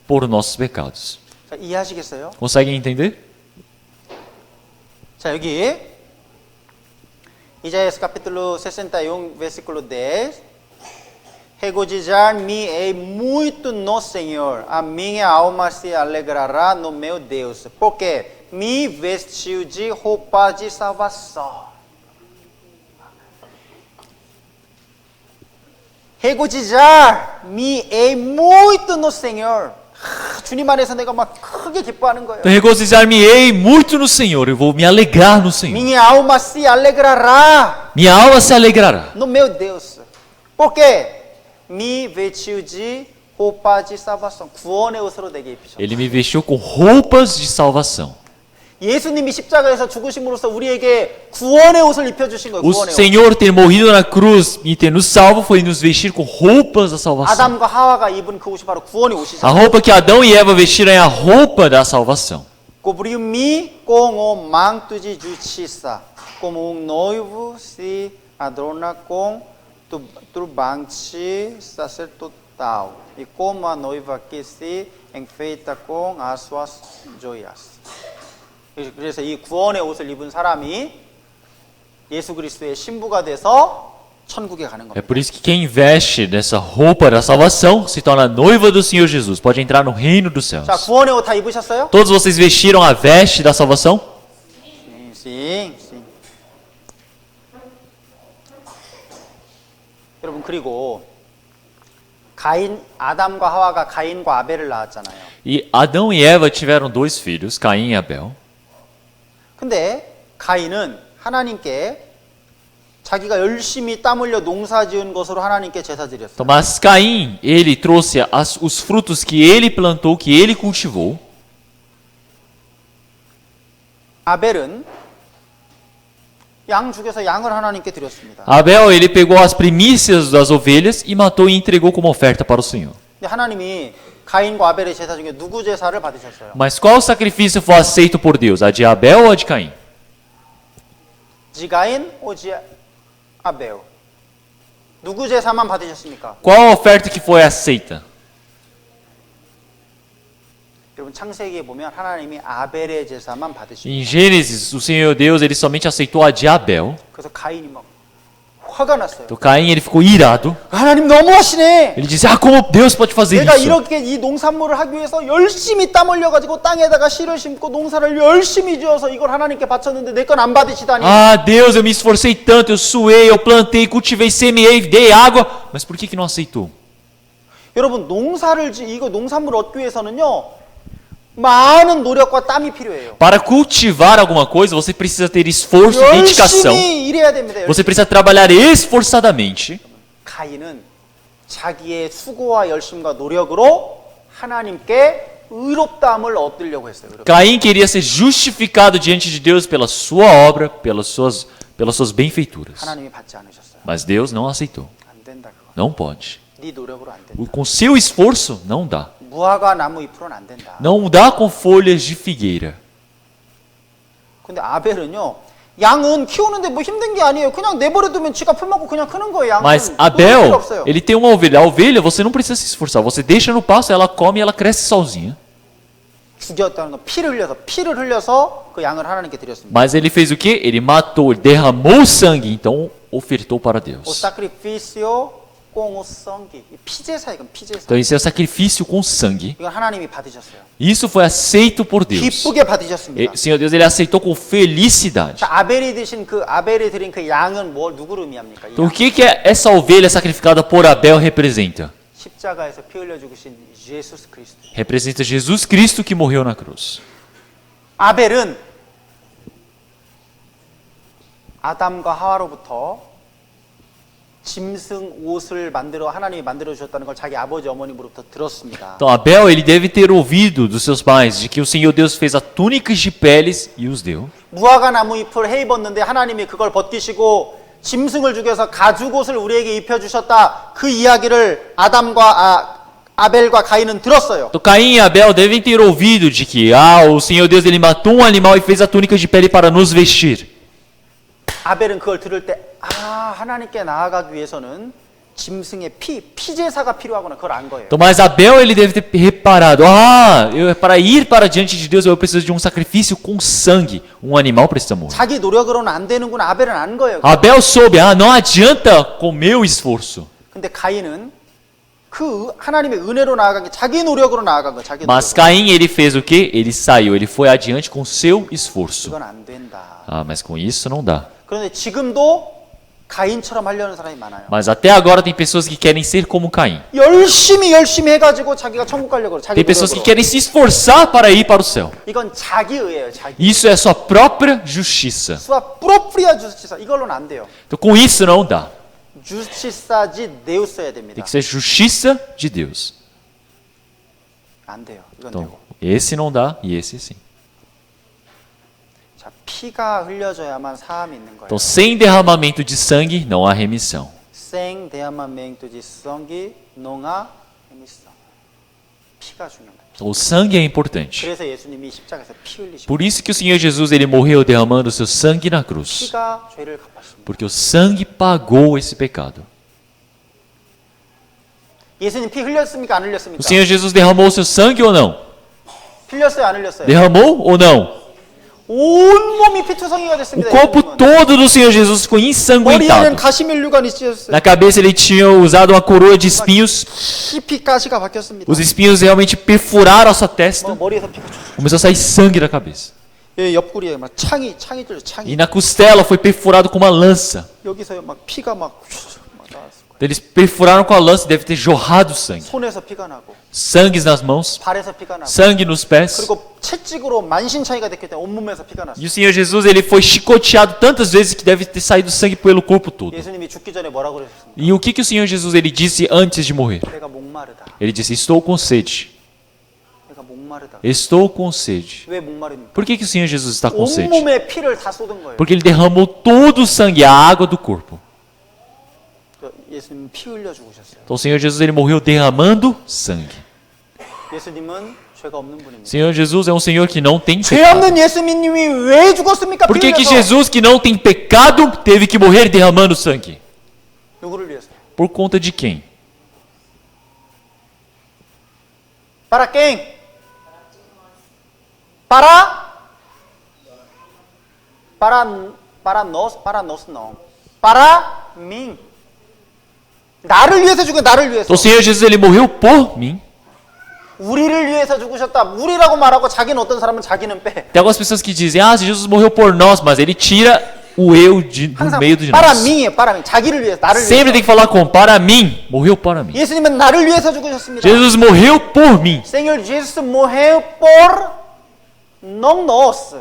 B: por nossos pecados.
A: 자, 이해하시겠어요?
B: Conseguem entender?
A: 자, 여기 Isaías capítulo 61, versículo 10. Regozijar-me muito no Senhor, a minha alma se alegrará no meu Deus, porque me vestiu de roupa de salvação. Regozijar-me muito no Senhor. 주님 안에서 내가 막 크게 기뻐하는 거예요.
B: Então, regozijar-me-ei muito no Senhor, eu vou me alegrar no Senhor.
A: Minha alma se alegrará
B: Minha alma se alegrará.
A: no meu Deus. Porque me vestiu de roupa de salvação. 구원의 옷으로 내게 입히셨다.
B: Ele me vestiu com roupas de salvação.
A: 예수님이 십자가에서 죽으심으로써 우리에게 구원의 옷을 입혀주신 거예요.
B: O
A: 구원의 옷.
B: Senhor ter morrido na cruz e ter nos salvo foi nos vestir com roupas da salvação.
A: 아담과 하와가 입은 그 옷이 바로 구원의
B: A
A: 옷이잖아요.
B: roupa que Adão e Eva vestiram é a roupa da salvação.
A: Cobriu-me com o manto de justiça, como noivo se adorna com turbante sacerdotal, e como a noiva que se enfeita com as suas joias. 그래서 이 구원의 옷을 입은 사람이 예수 그리스도의 신부가 돼서 천국에 가는
B: É
A: 겁니다.
B: por isso que quem veste dessa roupa da salvação se torna noiva do Senhor Jesus, pode entrar no reino dos céus.
A: 자, 구원의 옷 다 입으셨어요?
B: Todos vocês vestiram a veste da salvação?
A: sim. 여러분, 그리고 아담과 하와가 가인과 아벨을 낳았잖아요.
B: E Adão e Eva tiveram dois filhos, Caim e Abel.
A: 근데 가인은 하나님께 자기가 열심히 땀 흘려 농사 지은 것으로 하나님께 제사 드렸어요.
B: Mas Caim, ele trouxe os frutos que ele plantou, que ele cultivou.
A: 아벨은 양 죽여서 양을 하나님께 드렸습니다.
B: Abel, ele pegou as primícias das ovelhas e matou e entregou como oferta para o Senhor.
A: 근데 하나님이 가인과 아벨의 제사 중에 누구 제사를 받으셨어요?
B: Mas qual sacrifício foi aceito por Deus? A de Abel ou a de Caim?
A: 지가인 오지 아벨. 누구 제사만 받으셨습니까?
B: Qual a oferta que foi aceita?
A: 여러분 창세기에 보면 하나님이 아벨의 제사만 받으시고
B: Em Gênesis, o Senhor Deus ele somente aceitou a de Abel.
A: 그래서 가인이 막 화가 났어요.
B: Então Caim ele ficou irado.
A: 하나님 너무하시네.
B: Ele disse: como Deus pode fazer
A: 내가
B: isso?
A: 이렇게 이 농산물을 하기 위해서 열심히 땀 흘려가지고 땅에다가 씨를 심고 농사를 열심히 지어서 이걸 하나님께 바쳤는데 내 건 안 받으시다니.
B: Ah, Deus, eu me esforcei tanto, eu suei, eu plantei, cultivei, semeei, dei água, mas por que não aceitou?
A: 여러분 이거 농산물을 얻기 위해서는요 많은 노력과 땀이 필요해요.
B: Para cultivar alguma coisa, você precisa ter esforço e dedicação.
A: 열심히 일해야 됩니다.
B: Você precisa trabalhar esforçadamente.
A: 가인은 자기의 수고와 열심과 노력으로 하나님께 의롭다함을 얻으려고 했어요.
B: Caim queria ser justificado diante de Deus pela sua obra, pelas suas benfeituras.
A: 하나님이 받지 않으셨어요.
B: Mas Deus não aceitou.
A: 안 된다 그거.
B: Não pode.
A: 네 노력으로 안 된다.
B: Com seu esforço, não dá.
A: 무화과 나무 잎으로는 안 된다.
B: Não dá com folhas de figueira.
A: 근데 아벨은요. 양은 키우는데 뭐 힘든 게 아니에요. 그냥 내버려두면 지가 풀 먹고 그냥 크는 거예요. 양은
B: Mas
A: 필요
B: Abel,
A: 없어요.
B: ele tem uma ovelha. A ovelha, você não precisa se esforçar. Você deixa no pasto, ela come e ela cresce sozinha.
A: 죽였다는 건 피를 흘려서 그 양을 하나님께 드렸습니다.
B: Mas ele fez o quê? Ele matou, ele derramou o sangue, então ofertou para
A: 오
B: Deus.
A: 사크리피시오 꽁오 성기. 피제사 이건 피제사.
B: Então esse é o sacrifício com sangue.
A: 이건 하나님이 받으셨어요.
B: Isso foi aceito por Deus.
A: 기쁘게 받으셨습니다.
B: O Senhor Deus, ele aceitou com felicidade.
A: 자, 아벨이 드린 그 양은 누구를 의미합니까? 이
B: Então
A: 양.
B: o que que essa ovelha sacrificada por Abel representa?
A: 십자가에서 피 흘려 죽으신 예수 그리스도.
B: Representa Jesus Cristo que morreu na cruz.
A: 아벨은 아담과 하와로부터 짐승 옷을 하나님이 만들어 주셨다는 걸 자기 아버지 어머님으로부터 들었습니다.
B: Então Abel, ele deve ter ouvido dos seus pais de que o Senhor Deus fez a túnicas de peles e os deu.
A: 무화과 나무 잎을 해 입었는데 하나님이 그걸 벗기시고 짐승을 죽여서 가죽옷을 우리에게 입혀 주셨다. 그 이야기를 아벨과 가인은 들었어요.
B: Então Caim e Abel devem ter ouvido de que o Senhor Deus ele matou um animal e fez a túnica de pele para nos vestir.
A: 아벨은 그걸 들을 때 하나님께 나아가기 위해서는 짐승의 피제사가 필요하구나. 그걸 안 거예요.
B: Então, mas Abel ele deve ter reparado, para ir para diante de Deus eu preciso de um sacrifício com sangue. Um animal precisa morrer.
A: 자기 노력으로는 안 되는구나. 아벨은 안 거예요.
B: Abel soube, não adianta com meu esforço.
A: 근데 가인은 그 하나님의 은혜로 나아간 게 자기 노력으로 나아간 거. 자기
B: Mas
A: 노력으로.
B: Caim ele fez o quê? Ele saiu, ele foi adiante com seu esforço.
A: 이건 안 된다.
B: Mas com isso não dá.
A: 그런데 지금도 가인처럼 하려는 사람이 많아요.
B: Mas até agora tem pessoas que querem ser como Caim.
A: 열심히 해가지고 자기가 천국 가려고 그래. 자기
B: Tem pessoas que
A: 노력으로.
B: querem se esforçar para ir para o céu.
A: 이건 자기의예요. 자기.
B: Isso é sua própria justiça.
A: 수와 프로프리아 주스치사. 이걸로는 안 돼요.
B: Então com isso não dá.
A: 주스치사지 네우스여야 됩니다.
B: Tem que ser justiça de Deus.
A: 안 돼요. 이건
B: Então
A: 되고.
B: esse não dá e esse sim.
A: 자, 피가 흘려져야만 사함이 있는 거예요.
B: Então sem derramamento de sangue não há remissão.
A: 생 대함만맹도 지성기 농아 미성. 피가 중요한 거예요.
B: Então, o sangue é importante.
A: 그래서 예수님이 십자가에서 피 흘리시고
B: Por isso que o Senhor Jesus ele morreu derramando o seu sangue na cruz.
A: 피가 죄를 갚았습니다.
B: Porque o sangue pagou esse pecado.
A: 예수님 피 흘렸습니까? 안 흘렸습니까?
B: O Senhor Jesus derramou o seu sangue ou não?
A: 흘렸어요? 안 흘렸어요?
B: Derramou ou não?
A: 온몸이 피투성이가
B: O
A: 됐습니다.
B: corpo
A: 예수님은.
B: todo do Senhor Jesus ficou
A: 머리에는
B: ensanguentado.
A: 가시면류관이 찢어졌어요.
B: Na cabeça ele tinha usado uma coroa de espinhos.
A: 깊이 가시가 박혔습니다.
B: Os espinhos realmente perfuraram a sua testa.
A: 머리에서 피가 쭉.
B: Começou a sair sangue da cabeça.
A: 예, 옆구리에 막 창이 뚫려 창이.
B: E na costela foi perfurado com uma lança.
A: 여기서 막 피가 막 나왔을 거예요.
B: Eles perfuraram com a lança e deve ter jorrado sangue.
A: 손에서 피가 나고
B: Sangues nas mãos,
A: 발에서 피가 나고
B: sangue nos pés.
A: 그리고 채찍으로 만신창이가 됐기 때문에 온몸에서 피가 났어요.
B: E o Senhor Jesus ele foi chicoteado tantas vezes que deve ter saído sangue pelo corpo todo.
A: 예수님이 죽기 전에 뭐라고 그러셨습니까?
B: E o que o Senhor Jesus ele disse antes de morrer?
A: 내가 목마르다.
B: Ele disse: Estou com sede.
A: 내가 목마르다. 목마르다.
B: Estou com sede.
A: 왜 목마릅니까?
B: Por que o Senhor Jesus está com sede?
A: 온몸에 피를 다 쏟은 거예요.
B: Porque ele derramou todo o sangue, a água do corpo.
A: 예수님은 피 흘려 죽으셨어요.
B: Então o Senhor Jesus ele morreu derramando sangue.
A: 예수님은 죄가 없는
B: O
A: 분입니다.
B: Senhor Jesus é um Senhor que não tem
A: 죄
B: pecado.
A: 없는 예수님이 왜 죽었습니까?
B: Por
A: 피
B: que, que
A: 흘려서.
B: Jesus, que não tem pecado, teve que morrer derramando sangue?
A: 누구를 위해서?
B: Por conta de quem?
A: Para quem? Para nós não. Para mim. 나를 위해서 죽은 나를 위해서.
B: Então o Senhor Jesus ele morreu por mim.
A: 우리를 위해서 죽으셨다. 우리라고 말하고 자기는 어떤 사람은 자기는 빼.
B: Tem algumas pessoas que dizem, ah, Jesus morreu por nós, mas ele tira o eu do
A: 항상
B: meio de
A: para
B: nós.
A: mim이에요. para mim. 자기를 위해서 나를
B: Sempre
A: 위해서.
B: tem que falar com para mim, morreu para mim.
A: 예수님은 나를 위해서 죽으셨습니다.
B: Jesus morreu por mim.
A: Senhor Jesus morreu por não nós.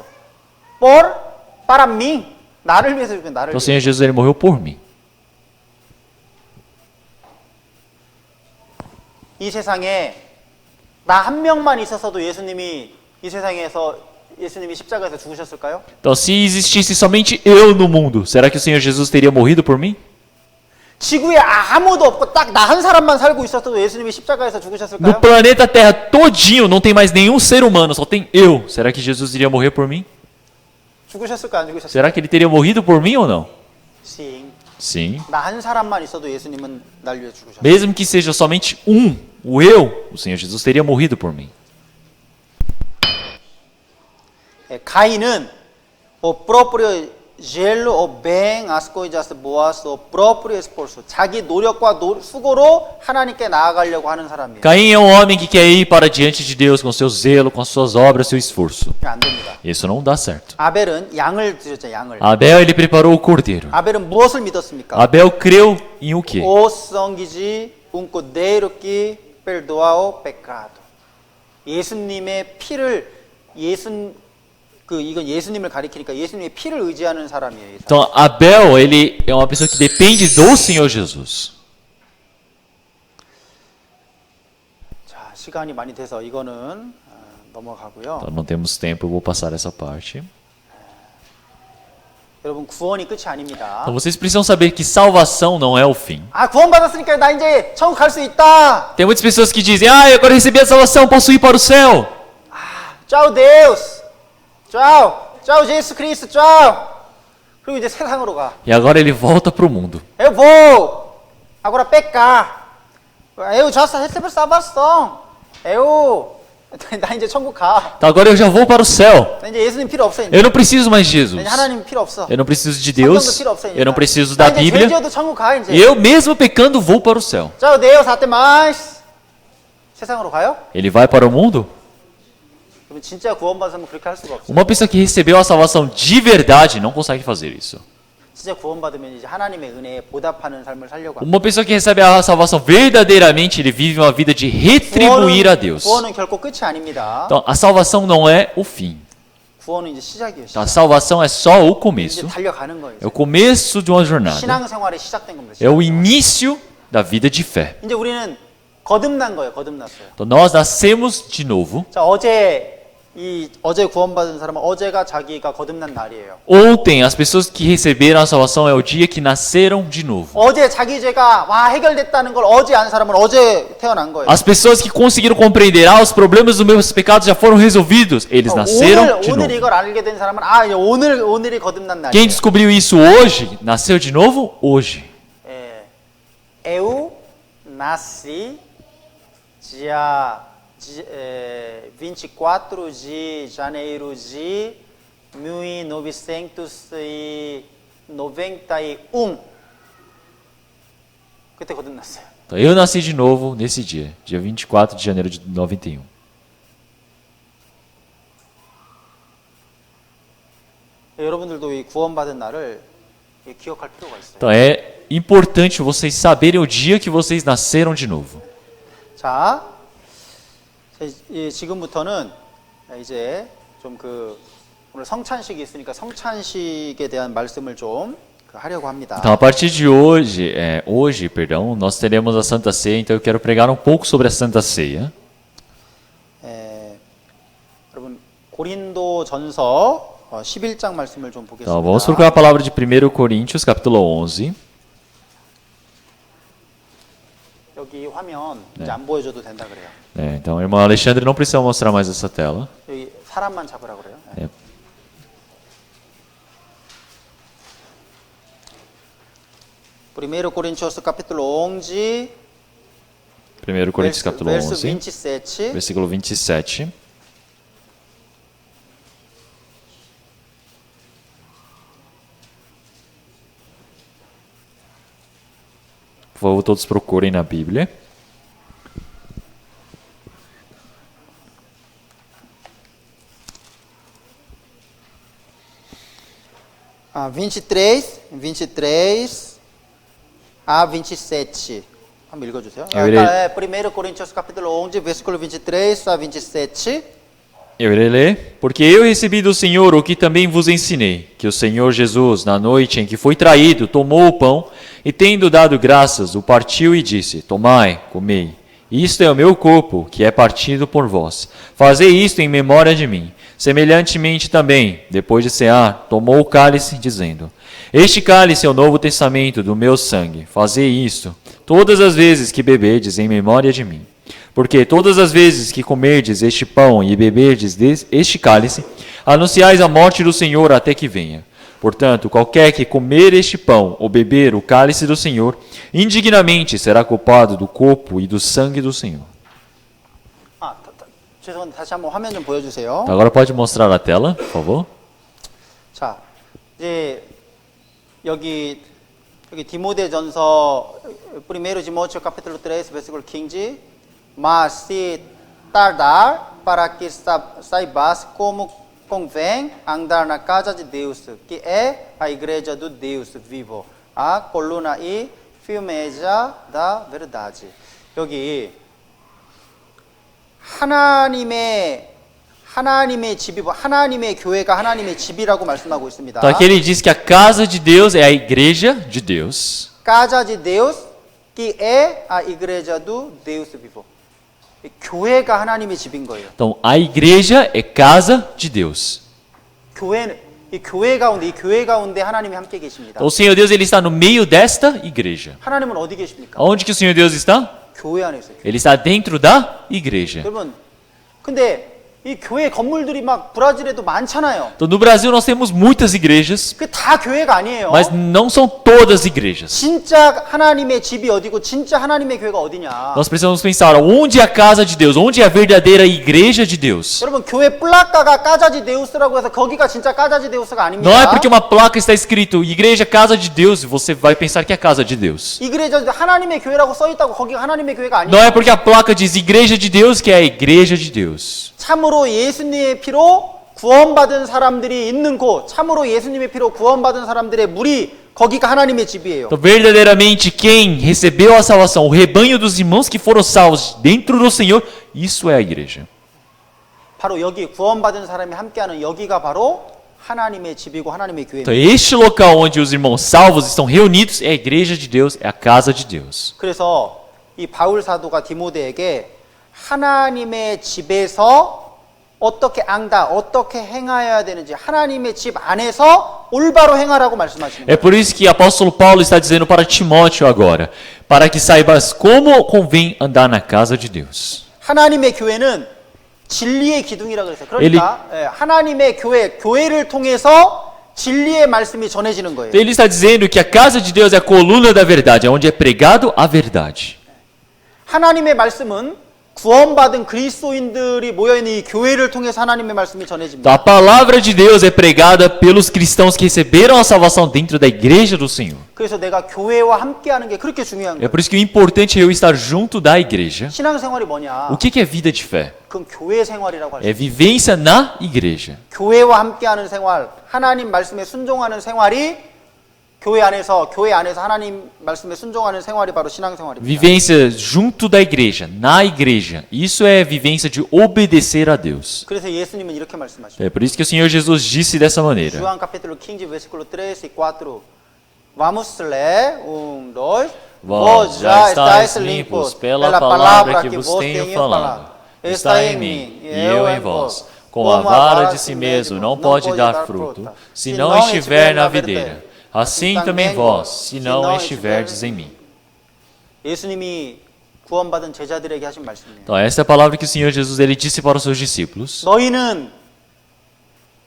A: Para mim. 나를 위해서 죽은 나를
B: Então o
A: 위해서.
B: Senhor Jesus ele morreu por mim.
A: 이 세상에 나 한 명만 있었어도 예수님이 이 세상에서 예수님이 십자가에서 죽으셨을까요?
B: Então se existisse somente eu no mundo, será que o Senhor Jesus teria morrido por mim?
A: 지구에 아무도 없고 딱 나 한 사람만 살고 있었어도 예수님이 십자가에서
B: No
A: 죽으셨을까요?
B: planeta Terra todinho não tem mais nenhum ser humano, só tem eu. Será que Jesus iria morrer por mim?
A: 죽으셨을까 안 죽으셨을까?
B: Será que ele teria morrido por mim ou não?
A: 싱.
B: Sim.
A: 나 한 사람만 있어도 예수님은 날 위해 죽으셨어요.
B: Mesmo que seja somente o eu, o Senhor Jesus teria morrido por mim.
A: 가인은 o próprio gelo o bem as coisas boas o próprio esforço 자기 노력과 수고로 하나님께 나아가려고 하는 사람이에요.
B: Caim é um homem que quer ir para diante de Deus com seu zelo, com as suas obras, seu esforço.
A: 안 됩니다.
B: Isso não dá certo.
A: 아벨은 양을 드렸죠. 양을.
B: Abel ele preparou o cordeiro.
A: 아벨은 무엇을 믿었습니까?
B: Abel creu em o quê?
A: O sangue de um cordeiro que perdoa o pecado. 예수님의 피를 이건 예수님을 가리키니까 예수님의 피를 의지하는 사람이에요.
B: Então Abel ele é uma pessoa que depende do Senhor Jesus.
A: 자, 시간이 많이 돼서 이거는 넘어가고요.
B: Então, não temos tempo, eu vou passar essa parte.
A: 여러분 구원이 끝이 아닙니다.
B: Então vocês precisam saber que salvação não é o fim.
A: 아, 구원 받았으니까 나 이제 천국 갈 수 있다.
B: Tem muitas pessoas que dizem, ah, eu agora recebi a salvação, posso ir para o céu.
A: Tchau Deus. Tchau. Tchau Jesus Cristo. Tchau. 그리고 이제 세상으로 가.
B: E agora ele volta para o mundo.
A: Eu vou agora pecar. Eu já recebi salvação. 나 이제 천국 가.
B: Então agora eu já vou para o céu.
A: 나 이제 예수님 필요 없어. 이제.
B: Eu não preciso mais de Jesus.
A: 이제 하나님 필요 없어.
B: Eu não preciso de
A: 성경도
B: Deus.
A: 필요 없어. 이제.
B: Eu não preciso
A: 나
B: da
A: 이제 죄
B: Bíblia.
A: 지어도 천국 가 이제.
B: Eu mesmo pecando vou para o céu.
A: Tchau Deus, até mais. 세상으로 가요?
B: Ele vai para o mundo?
A: 그러면 진짜 구원받은 사람은 그렇게 할 수가 없어.
B: Uma pessoa que recebeu a salvação de verdade não consegue fazer isso.
A: 진짜 구원받으면 이제 하나님의 은혜에 보답하는 삶을 살려고 합니다.
B: Uma pessoa que recebe a salvação verdadeiramente, ele vive uma vida de retribuir a Deus.
A: 구원은 결코 끝이 아닙니다.
B: Então, a salvação não é o fim.
A: 구원은 이제 시작이에요.
B: Então, a
A: 시작.
B: salvação é só o
A: 이제
B: começo.
A: 달려가는 거예요.
B: É o começo de uma jornada.
A: 신앙생활이 시작된 겁니다.
B: É o início da vida de fé.
A: 이제 우리는 거듭난 거예요. 거듭났어요.
B: Então, nós nascemos de novo.
A: 자, 어제 구원받은 사람은 어제가 자기가 거듭난 날이에요.
B: Ontem, as pessoas que receberam a salvação é o dia que nasceram de novo.
A: 어제 자기 죄가 해결됐다는 걸 어제 안 사람은 어제 태어난 거예요.
B: As pessoas que conseguiram compreender, os problemas dos meus pecados já foram resolvidos, eles nasceram de
A: 오늘
B: novo.
A: 이걸 알게 된 사람은 이제 오늘이 거듭난 날이에요.
B: Quem descobriu isso hoje, nasceu de novo hoje.
A: Eu nasci dia 24 de janeiro de 1991. 그때 거듭났어요.
B: Então, eu nasci de novo nesse dia 24 de janeiro de 91.
A: 여러분들도 이 구원받은 날을 기억할 필요가 있어요.
B: Então é importante vocês saberem o dia que vocês nasceram de novo.
A: 자, 지금부터는 이제 좀 오늘 성찬식이 있으니까 성찬식에 대한 말씀을 좀 하려고 합니다.
B: Então a partir de hoje, nós teremos a Santa Ceia, então eu quero pregar um pouco sobre a Santa Ceia.
A: 고린도전서 11장 말씀을 좀 보겠습니다.
B: Então, vamos procurar a palavra de 1 Coríntios, capítulo 11.
A: 여기 화면 이제 안 보여줘도 된다 그래요.
B: É, então, irmão Alexandre, não precisa mostrar mais essa tela.
A: 여기 사람만 잡으라 그래요.
B: É.
A: 1 Coríntios capítulo 11,
B: 1 Coríntios, capítulo
A: verso
B: 11,
A: 27.
B: versículo 27. Por favor, todos procurem na Bíblia.
A: Ah, 23 a 27. 한번 읽어주세요.
B: Eu irei-
A: 1 Coríntios capítulo 11, versículo 23 a 27.
B: Eu irei ler. Porque eu recebi do Senhor o que também vos ensinei, que o Senhor Jesus, na noite em que foi traído, tomou o pão e, tendo dado graças, o partiu e disse: Tomai, comei. Isto é o meu corpo, que é partido por vós. Fazei isto em memória de mim. Semelhantemente também, depois de cear, tomou o cálice, dizendo: Este cálice é o novo testamento do meu sangue. Fazei isto todas as vezes que beberdes em memória de mim. Porque todas as vezes que comerdes este pão e beberdes este cálice, anunciais a morte do Senhor até que venha. Portanto, qualquer que comer este pão ou beber o cálice do Senhor, indignamente será culpado do corpo e do sangue do Senhor.
A: 죄송한데 다시 한번 화면 좀 보여주세요.
B: Agora pode mostrar a tela, por favor.
A: 자, 이제 여기 디모데전서 1 Timóteo capítulo 3 versículo 15, mas se tardar para que saibas como convém andar na casa de Deus, que é a igreja do Deus vivo, a coluna e firmeza da verdade. 여기 하나님의 집이고 하나님의 교회가 하나님의 집이라고 말씀하고 있습니다.
B: Então aqui ele diz que a casa de Deus é a igreja de Deus.
A: Casa de Deus, que é a igreja do Deus vivo. 교회가 하나님의 집인 거예요.
B: Então a igreja é casa de Deus.
A: 이 교회 가운데 하나님이 함께 계십니다.
B: Então o Senhor Deus ele está no meio desta igreja.
A: 하나님은 어디 계십니까?
B: Onde que o Senhor Deus está?
A: 교회 안에 있어요.
B: Ele está dentro da igreja.
A: 여러분, 근데 이 교회 건물들이 막 브라질에도 많잖아요.
B: Então no Brasil nós temos muitas igrejas,
A: 그게 다 교회가 아니에요.
B: mas não são todas igrejas.
A: 진짜 하나님의 집이 어디고 진짜 하나님의 교회가 어디냐?
B: Nós precisamos pensar onde é a casa de Deus, onde é a verdadeira igreja de Deus.
A: 여러분 교회 플라카가 까자지 데우스라고 해서 거기가 진짜 까자지 데우스가 아닙니다.
B: Não é porque uma placa está escrito igreja casa de Deus e você vai pensar que é a casa de Deus.
A: igreja 하나님의 교회라고 써 있다고 거기가 하나님의 교회가 아니에요.
B: Não é porque a placa diz igreja de Deus que é a igreja de Deus.
A: 참으로 예수님의 피로 구원받은 사람들이 있는 곳, 참으로 예수님의 피로 구원받은 사람들의 무리, 거기가 하나님의 집이에요.
B: Então, verdadeiramente, quem recebeu a salvação, o rebanho dos irmãos que foram salvos dentro do Senhor, isso é a igreja.
A: 바로 여기 구원받은 사람이 함께하는 여기가 바로 하나님의 집이고 하나님의
B: Então,
A: 교회입니다.
B: este local onde os irmãos salvos estão reunidos é a igreja de Deus, é a casa de Deus.
A: 그래서 이 바울 사도가 디모데에게 하나님의 집에서 어떻게 어떻게 행하여야 되는지 하나님의 집 안에서 올바로 행하라고 말씀하시는
B: É
A: 거예요.
B: por isso que o apóstolo Paulo está dizendo para Timóteo agora, para que saibas como convém andar na casa de Deus.
A: 하나님의 교회는 진리의 기둥이라 그랬어요. 그러니까 하나님의 교회를 통해서 진리의 말씀이 전해지는 거예요.
B: Então, ele está dizendo que a casa de Deus é a coluna da verdade, onde é pregado a verdade.
A: 하나님의 말씀은 구원받은 그리스도인들이 모여있는 이 교회를 통해서 하나님의 말씀이
B: Então,
A: 전해집니다.
B: a palavra de Deus é pregada pelos cristãos que receberam a salvação dentro da igreja do Senhor.
A: 그래서 내가 교회와 함께하는 게 그렇게 중요한
B: É
A: 거예요.
B: por isso que o importante é eu estar junto da igreja.
A: 신앙생활이 뭐냐?
B: O que é vida de fé?
A: 그건 교회 생활이라고 할 수
B: É
A: 있어요.
B: vivência na igreja.
A: 교회와 함께하는 생활, 하나님 말씀에 순종하는 생활이 교회 안에서 하나님 말씀에 순종하는 생활이 바로 신앙생활입니다.
B: Vivência junto da igreja, na igreja. Isso é vivência de obedecer a Deus.
A: 그래서 예수님은 이렇게 말씀하시죠.
B: É por isso que o Senhor Jesus disse dessa maneira.
A: João capítulo 15, versículo 3 e 4. Vamos ler, 2.
B: Vós já estáis limpos pela palavra que vos tenho falado. Está em mim e eu em vós. com a vara de si mesmo não pode dar fruto, se não estiver na videira. Assim também vós, se não estiverdes em mim.
A: 예수님이 구원받은 제자들에게 하신 말씀이에요.
B: Então, essa é a palavra que o Senhor Jesus ele disse para os seus discípulos.
A: 너희는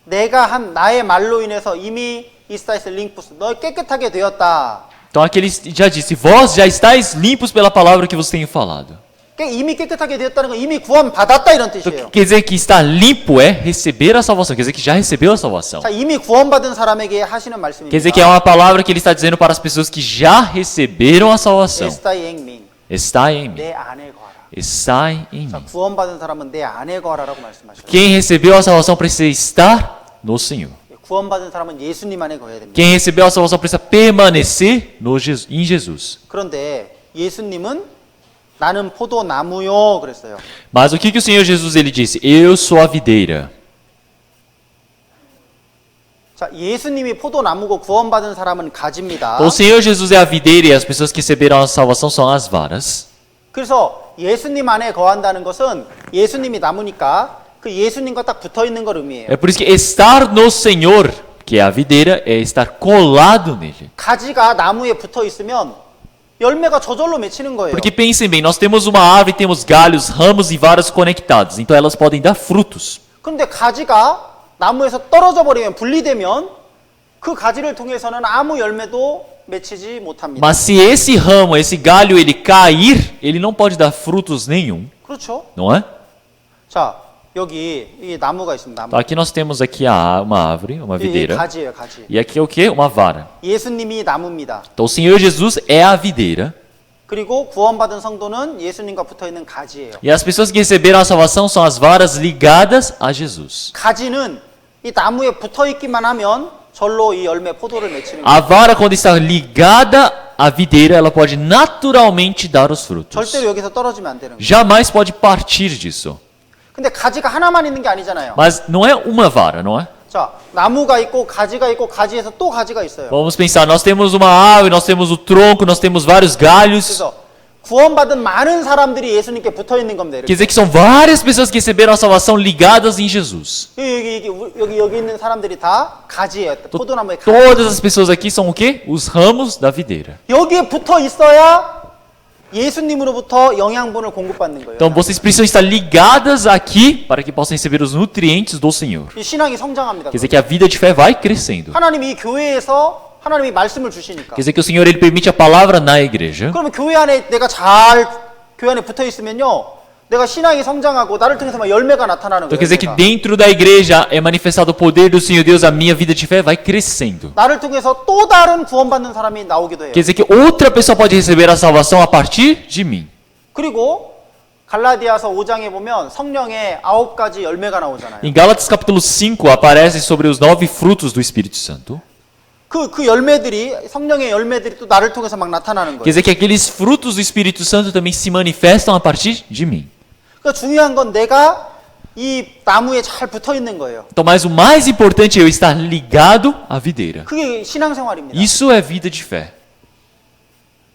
A: 내가 한 나의 말로 인해서 이미 이스타에스 링푸스 너 깨끗하게 되었다.
B: Então, aqui ele já disse, vós já estáis limpos pela palavra que vos tenho falado.
A: 이미 깨끗하게 되었다는 건 이미 구원 받았다 이런
B: Então,
A: 뜻이에요.
B: quer dizer que estar limpo é receber a salvação, quer dizer que já recebeu a salvação.
A: 자, 이미 구원받은 사람에게 하시는 말씀입니다.
B: Quer dizer que é uma palavra que ele está dizendo para as pessoas que já receberam a salvação.
A: 에스타이 앵민
B: Está em mim.
A: 내 안에 거하라.
B: Está em
A: 자,
B: mim.
A: 구원받은 사람은 내 안에 거하라고 말씀하셔요.
B: Quem recebeu a salvação precisa estar no Senhor.
A: 구원받은 사람은 예수님 안에 거해야 됩니다.
B: Quem recebeu a salvação precisa permanecer em Jesus.
A: 그런데 예수님은 나는 포도나무요 그랬어요.
B: Mas o que o Senhor Jesus ele disse? Eu sou a videira.
A: 자, 예수님이 포도나무고 구원받은 사람은 가지입니다.
B: O Senhor Jesus é a videira e as pessoas que receberam a salvação são as varas.
A: 그래서 예수님 안에 거한다는 것은 예수님이 나무니까 그 예수님과 딱 붙어 있는 걸 의미해요.
B: É por isso que estar no Senhor, que é a videira, é estar colado nele.
A: 가지가 나무에 붙어 있으면 열매가 저절로 맺히는 거예요.
B: Porque pensem bem, nós temos uma árvore, temos galhos, ramos e varas conectados, então elas podem dar frutos.
A: 그런데 가지가 나무에서 떨어져 버리면 분리되면 그 가지를 통해서는 아무 열매도 맺히지 못합니다.
B: Mas se esse ramo, esse galho, ele cair, ele não pode dar frutos nenhum,
A: 그렇죠?
B: não é?
A: 자, 여기 이 나무가 있습니다. 나무.
B: Então aqui nós temos aqui uma árvore, uma
A: 이
B: videira.
A: 가지예요, 가지.
B: E aqui é o que? Uma vara.
A: 예수님이 나무입니다.
B: Então o Senhor Jesus é a videira.
A: 그리고 구원받은 성도는 예수님과 붙어 있는 가지예요.
B: E as pessoas que receberam a salvação são as varas ligadas a Jesus.
A: 가지는 이 나무에 붙어 있기만 하면 절로 이 열매 포도를 맺히는 거예요.
B: A vara, quando está ligada à videira, ela pode naturalmente dar os frutos.
A: 절대로 여기서 떨어지면 안 되는 거예요.
B: Jamais pode partir disso.
A: 근데 가지가 하나만 있는 게 아니잖아요.
B: Mas não é uma vara, não é?
A: 자, 나무가 있고 가지에서 또 가지가 있어요.
B: Vamos pensar, nós temos uma árvore, nós temos o tronco, nós temos vários galhos.
A: 그래서 구원받은 많은 사람들이 예수님께 붙어 있는 겁니다.
B: Quer
A: 이렇게.
B: dizer que são várias pessoas que receberam a salvação ligadas em Jesus.
A: 여기 있는 사람들이 다 가지예요. 포도나무의 가지.
B: Todas as pessoas aqui são o quê? Os ramos da videira.
A: 여기에 붙어 있어야 예수님으로부터 영양분을 공급받는 거예요.
B: Então vocês precisam estar ligadas aqui para que possam receber os nutrientes do Senhor.
A: 이 신앙이 성장합니다.
B: Quer dizer que a vida de fé vai crescendo.
A: 하나님이 이 교회에서 하나님이 말씀을 주시니까.
B: Quer dizer que o Senhor ele permite a palavra na igreja.
A: 그러면 교회 안에 내가 교회 안에 붙어 있으면요. 내가 신앙이 성장하고 나를 통해서 막 열매가 나타나는
B: Então
A: 거예요.
B: quer dizer que
A: 열매가.
B: dentro da igreja é manifestado o poder do Senhor Deus, a minha vida de fé vai crescendo.
A: 나를 통해서 또 다른 구원받는 사람이 나오기도 해요.
B: Quer dizer que outra pessoa pode receber a salvação a partir de mim.
A: 그리고 갈라디아서 5장에 보면 성령의 9가지 열매가 나오잖아요.
B: Em Gálatas capítulo 5 aparece sobre os 9 frutos do Espírito Santo.
A: 그 열매들이 성령의 열매들이 또 나를 통해서 막 나타나는
B: Quer
A: 거예요.
B: dizer que aqueles frutos do Espírito Santo também se manifestam a partir de mim.
A: 그러니까 중요한 건 내가 이 나무에 잘 붙어 있는 거예요.
B: Então, mas o mais importante é eu estar ligado à videira.
A: 그게 신앙생활입니다.
B: Isso é vida de fé.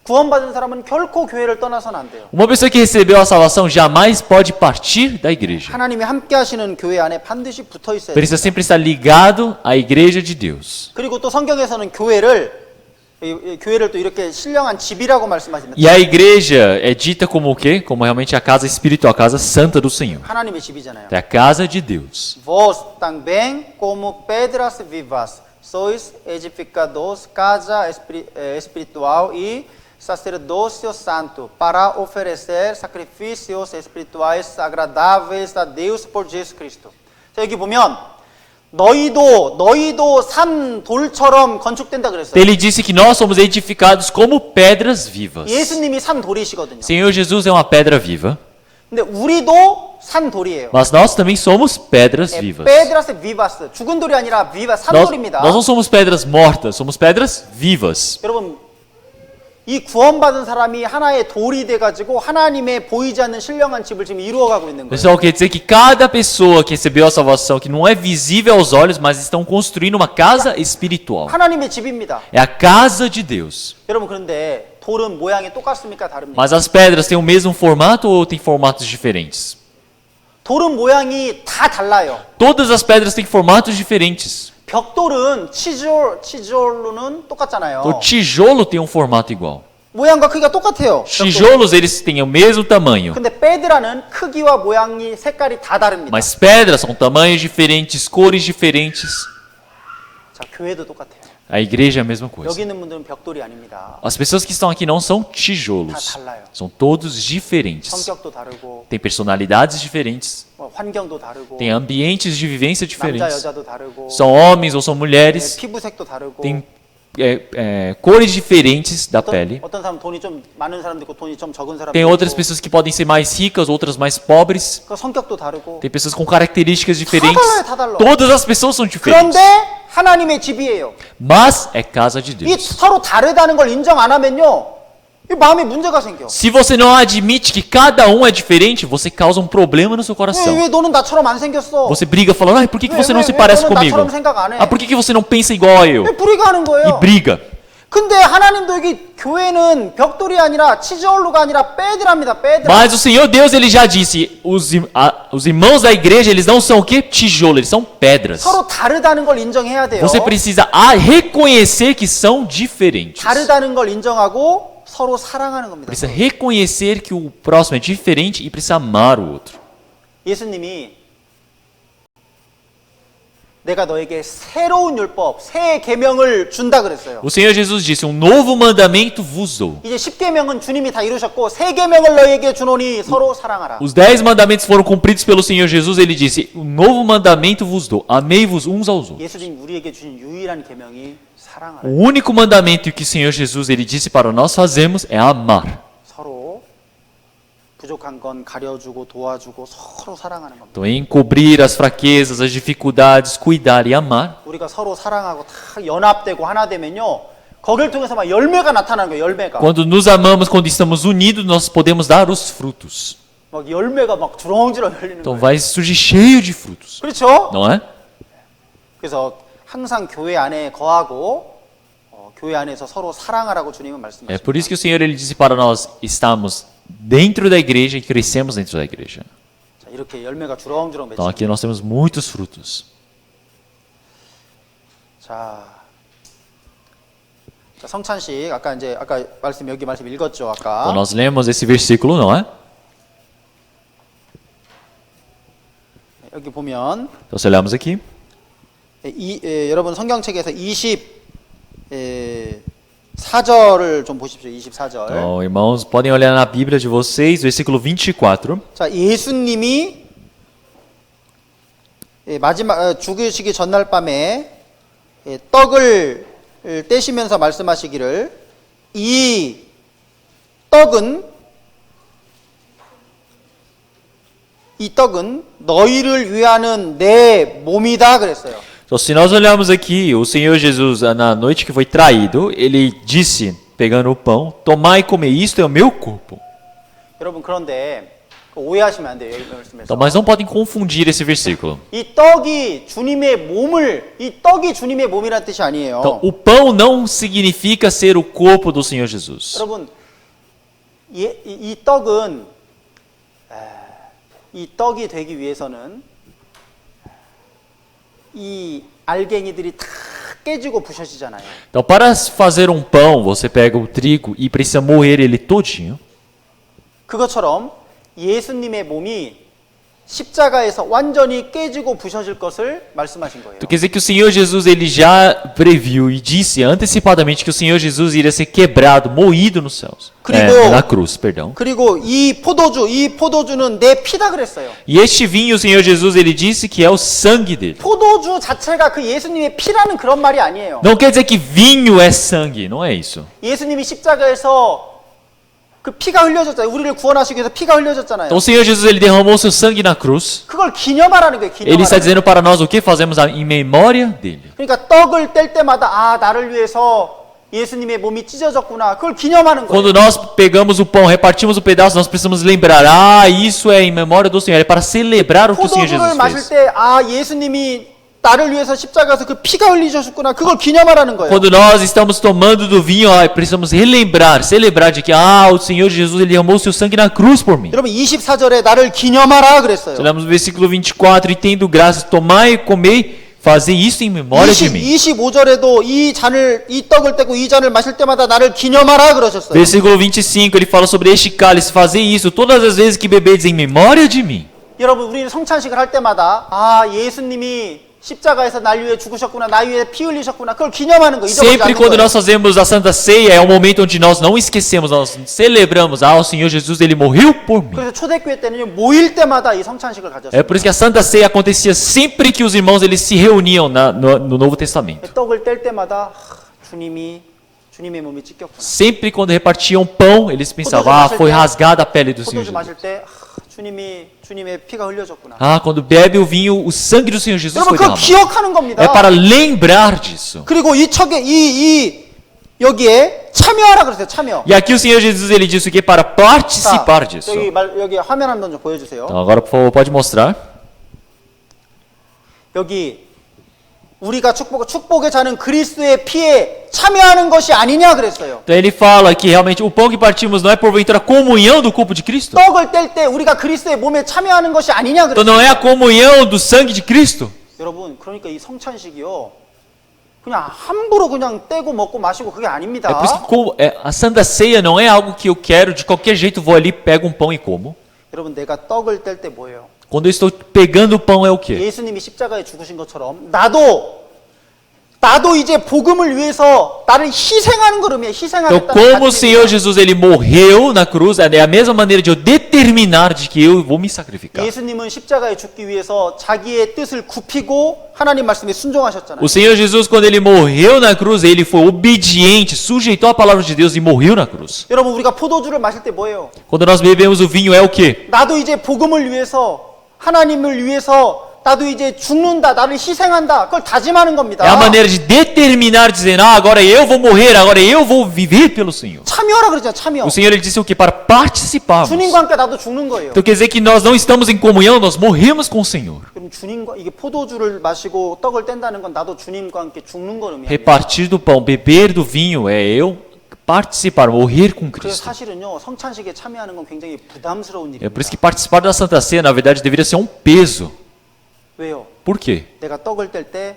A: 구원받은 사람은 결코 교회를 떠나서는 안 돼요.
B: Uma pessoa que recebeu a salvação jamais pode partir da igreja.
A: 하나님이 함께 하시는 교회 안에 반드시 붙어 있어야 돼요.
B: Precisa sempre estar ligado à igreja de Deus.
A: 그리고 또 성경에서는 교회를 또 이렇게 신령한 집이라고 말씀하십니다.
B: E a igreja é dita como o quê? Como realmente a casa espiritual, a casa santa do Senhor.
A: 하나님의 집이잖아요.
B: É a casa de Deus.
A: Vós também como pedras vivas sois edificados casa espiritual e sacerdócio santo para oferecer sacrifícios espirituais agradáveis a Deus por Jesus Cristo. 자, 여기 보면 너희도 산 돌처럼 건축된다 그랬어요.
B: Ele disse que nós somos edificados como pedras vivas.
A: 예수님이 산 돌이시거든요.
B: Senhor Jesus é uma pedra viva,
A: 근데 우리도 산 돌이에요.
B: mas nós também somos pedras vivas.
A: 페드라스 비바스 죽은 돌이 아니라 비바 산
B: Nós
A: 돌입니다.
B: não somos pedras mortas, somos pedras vivas.
A: 여러분 이 구원받은 사람이 하나의 돌이 돼가지고 하나님의 보이지 않는 신령한 집을 지금 이루어가고 있는 거예요.
B: Pessoal, quer dizer que cada pessoa que recebeu a salvação, que não é visível aos olhos, mas estão construindo uma casa espiritual.
A: 하나님의 집입니다.
B: É a casa de Deus.
A: 여러분 그런데 돌은 모양이 똑같습니까? 다릅니까?
B: Mas as pedras têm o mesmo formato ou têm formatos diferentes?
A: 돌은 모양이 다 달라요.
B: Todas as pedras têm formatos diferentes.
A: 벽돌은 치졸로는 똑같잖아요.
B: O tijolo tem um formato igual.
A: 모양과 크기가 똑같아요. 벽돌은.
B: Tijolos eles têm o mesmo tamanho,
A: 근데 베드라는 크기와 모양이 색깔이 다 다릅니다.
B: mas pedras são tamanhos diferentes, cores diferentes.
A: 자, 교회도 똑같아요.
B: A igreja é a mesma
A: 여기
B: coisa.
A: 있는 분들은 벽돌이 아닙니다.
B: As pessoas que estão aqui não são tijolos, são todos diferentes.
A: 성격도 다르고
B: Tem personalidades diferentes,
A: 환경도 다르고
B: tem ambientes de vivência
A: 남자
B: diferentes.
A: 여자도 다르고
B: São homens ou são mulheres,
A: 피부색도 다르고
B: tem cores diferentes da pele.
A: 어떤 사람 돈이 좀 많은 사람도 있고 돈이 좀 적은 사람도
B: Tem outras
A: 있고
B: pessoas que podem ser mais ricas, outras mais pobres.
A: 그 성격도 다르고
B: Tem pessoas com características diferentes.
A: 다 달라.
B: Todas as pessoas são diferentes.
A: 그런데 하나님의 집이에요.
B: Mas é casa de
A: 이
B: Deus.
A: 서로 다르다는 걸 인정 안 하면요, 이 마음에 문제가 생겨.
B: Se você não admite que cada um é diferente, você causa um problema no seu coração.
A: 왜 너는 나처럼 안 생겼어?
B: Você briga falando, ai, por que você não
A: 왜
B: se parece
A: 너는
B: comigo?
A: 나처럼 생각 안 해?
B: Ah, por que você não pensa igual a eu?
A: 왜 불이가하는
B: E
A: 거예요?
B: briga.
A: 근데 하나님도 여기 교회는 벽돌이 아니라 치즈홀로가 아니라 빼드랍니다. 빼드랍.
B: Mas o Senhor Deus, ele já disse, os irmãos da igreja, eles não são o quê? Tijolo, eles são pedras.
A: 서로 다르다는 걸 인정해야 돼요.
B: Você precisa reconhecer que são diferentes.
A: 다르다는 걸 인정하고 서로 사랑하는 겁니다.
B: Precisa reconhecer que o próximo é diferente e precisa amar o outro.
A: 예수님이 내가 너에게 새로운 율법, 새 계명을 준다 그랬어요.
B: O Senhor Jesus disse, um novo mandamento vos dou.
A: 이제 10계명은 주님이 다 이루셨고 새 계명을 너에게 주노니 서로 사랑하라.
B: Os 10 mandamentos foram cumpridos pelo Senhor Jesus, ele disse, um novo mandamento vos dou, amei-vos uns aos outros.
A: 예수님 우리에게 주신 유일한 계명이 사랑하라.
B: O único mandamento que o Senhor Jesus ele disse para nós fazermos é amar.
A: 서로 부족한 건 가려주고 도와주고 서로 사랑하는 겁니다.
B: Então, encobrir as fraquezas, as dificuldades, cuidar e amar.
A: 우리가 서로 사랑하고 다 연합되고 하나 되면요, 거기를 통해서 막 열매가 나타나는 거예요. 열매가.
B: Quando nos amamos, quando estamos unidos, nós podemos dar os frutos.
A: 막 열매가 막 주렁주렁 열리는
B: Então
A: 거예요.
B: vai surgir cheio de frutos,
A: 그렇죠?
B: não é?
A: 그래서 항상 교회 안에 거하고 교회 안에서 서로 사랑하라고 주님은
B: É
A: 말씀하십니다.
B: por isso que o Senhor ele disse para nós estamos dentro da igreja e crescemos dentro da igreja.
A: 자, 이렇게 열매가 주렁주렁
B: Então
A: 맺힙니다.
B: aqui nós temos muitos frutos.
A: 자, 성찬식 아까 여기 말씀 읽었죠 아까.
B: Então nós lemos esse versículo, não é?
A: 여기 보면
B: Então se olharmos aqui,
A: 여러분 성경책에서 24절을 좀 보십시오. 24절.
B: então, irmãos, podem olhar na Bíblia de vocês, versículo 24.
A: 자, 예수님이 마지막 죽으시기 전날 밤에 떡을 떼시면서 말씀하시기를 이 떡은 너희를 위하는 내 몸이다 그랬어요.
B: Então, se nós olharmos aqui, o Senhor Jesus, na noite que foi traído, ele disse, pegando o pão, tomai e comei, isto é o meu corpo.
A: 여러분 그런데 오해하시면 안 돼요. 여기 말씀에서.
B: Então, mas não podem confundir esse versículo.
A: 이 떡이 주님의 몸이라는 뜻이 아니에요.
B: Então, o pão não significa ser o corpo do Senhor Jesus.
A: 여러분 이 떡이 되기 위해서는 이 알갱이들이 다 깨지고 부셔지잖아요.
B: Então, para fazer um pão, você pega o trigo e precisa moer ele todinho.
A: 그것처럼 예수님의 몸이 십자가에서 완전히 깨지고 부셔질 것을 말씀하신 거예요.
B: Então, quer dizer que o Senhor Jesus ele já previu e disse antecipadamente que o Senhor Jesus iria ser quebrado, moído nos céus. Na cruz, perdão.
A: 그리고 이 포도주는 내 피다 그랬어요.
B: E este vinho, o Senhor Jesus ele disse que é o sangue dele.
A: 포도주 자체가 그 예수님의 피라는 그런 말이 아니에요.
B: Não quer dizer que vinho é sangue, não é isso.
A: 예수님이 십자가에서 그 피가 흘려졌잖아요. 우리를 구원하시기 위해서 피가 흘려졌잖아요.
B: Então o Senhor Jesus ele derramou seu sangue na cruz.
A: 그걸 기념하라는 거예요.
B: Ele está dizendo para nós o que fazemos em memória dele.
A: 그러니까 떡을 뗄 때마다 나를 위해서 예수님의 몸이 찢어졌구나. 그걸 기념하는 거예요.
B: Quando nós pegamos o pão, repartimos o pedaço, nós precisamos lembrar, isso é em memória do Senhor, é para celebrar o que o Senhor
A: 포도주를
B: Jesus
A: 마실
B: fez.
A: 때 예수님이 나를 위해서 십자가에서 그 피가 흘리셨구나. 그걸 기념하라는 거예요.
B: Quando nós estamos tomando do vinho, precisamos relembrar, celebrar de que o Senhor Jesus ele derramou seu sangue na cruz por mim.
A: 여러분 24절에 나를 기념하라 그랬어요.
B: Olhamos no versículo 24, e tendo graça, tomai e comei, fazei isso em memória de mim.
A: 25절에도 이 떡을 떼고 이 잔을 마실 때마다 나를 기념하라 그러셨어요.
B: Versículo 25, ele fala sobre este cálice, fazei isso todas as vezes que bebedes em memória de mim.
A: 여러분 우리는 성찬식을 할 때마다 예수님이 십자가에서 날 위해 죽으셨구나, 나 위해 피 흘리셨구나, 그걸 기념하는 거, 잊어버리지
B: Sempre
A: 않는
B: quando
A: 거예요.
B: nós fazemos a Santa Ceia, é um momento onde nós não esquecemos, nós celebramos, o Senhor Jesus, ele morreu por mim.
A: 그래서 초대교회 때는 모일 때마다 이 성찬식을
B: É
A: 가졌어요.
B: por isso que a Santa Ceia acontecia sempre que os irmãos eles se reuniam no Novo Testamento.
A: 떡을 뗄 때마다 주님의 몸이 찢겼구나.
B: Sempre quando repartiam pão, eles pensavam, foi rasgada a pele do Senhor
A: 포도주
B: Jesus.
A: 마실 때 주님의 피가 흘려졌구나.
B: Quando bebe o vinho, o sangue do Senhor Jesus
A: 여러분
B: foi
A: 그걸
B: derramado.
A: 기억하는 겁니다.
B: É para lembrar disso.
A: 그리고 이 척에 여기에 참여하라 그랬어요. 참여.
B: E aqui o Senhor Jesus ele disse que é para participar disso.
A: 여기 화면 한번 좀 보여주세요.
B: Então agora por favor pode mostrar.
A: 여기 우리가 축복의 자는 그리스도의 피에 참여하는 것이 아니냐 그랬어요.
B: Então ele fala que realmente o pão que partimos não é porventura a comunhão do corpo de Cristo.
A: 떡을 뗄 때 우리가 그리스도의 몸에 참여하는 것이 아니냐
B: Então
A: 그랬어요.
B: não é a comunhão do sangue de Cristo.
A: 여러분 그러니까 이 성찬식이요. 그냥 함부로 그냥 떼고 먹고 마시고 그게 아닙니다.
B: É por isso que a Santa Ceia não é algo que eu quero de qualquer jeito vou ali pego um pão e como.
A: 여러분 내가 떡을 뗄 때 뭐예요?
B: Quando eu estou pegando o pão é o quê?
A: 예수님이 십자가에 죽으신 것처럼 나도 이제 복음을 위해서 나를 희생하는 걸 의미해.
B: Então
A: 희생하겠다.
B: como o Senhor Jesus ele morreu na cruz, é a mesma maneira de eu determinar de que eu vou me sacrificar.
A: 예수님은 십자가에 죽기 위해서 자기의 뜻을 굽히고 하나님 말씀에 순종하셨잖아요.
B: O Senhor Jesus quando ele morreu na cruz, ele foi obediente, sujeitou a palavra de Deus e morreu na cruz.
A: 여러분 우리가 포도주를 마실 때 뭐예요?
B: Quando nós bebemos o vinho é o quê?
A: 나도 이제 복음을 위해서 하나님을 위해서 나도 이제 죽는다, 나를 희생한다. 그걸 다짐하는 겁니다.
B: É a maneira de determinar, dizendo, agora eu vou morrer, agora eu vou viver pelo Senhor.
A: 참여하라 그러잖아요. 참여.
B: O Senhor ele disse o quê? Para participarmos.
A: 주님과 함께 나도 죽는 거예요.
B: Então quer dizer que nós não estamos em comunhão, nós morremos com o Senhor.
A: 그럼 주님과 이게 포도주를 마시고 떡을 뗀다는 건 나도 주님과 함께 죽는 걸 의미합니다.
B: Repartir do pão, beber do vinho é eu participar, morrer com
A: 그래서
B: Cristo.
A: 사실은요 성찬식에 참여하는 건 굉장히 부담스러운
B: É por isso
A: 일입니다.
B: que participar da Santa Ceia, na verdade, deveria ser um peso.
A: 왜요?
B: Por quê?
A: 내가 떡을 뗄 때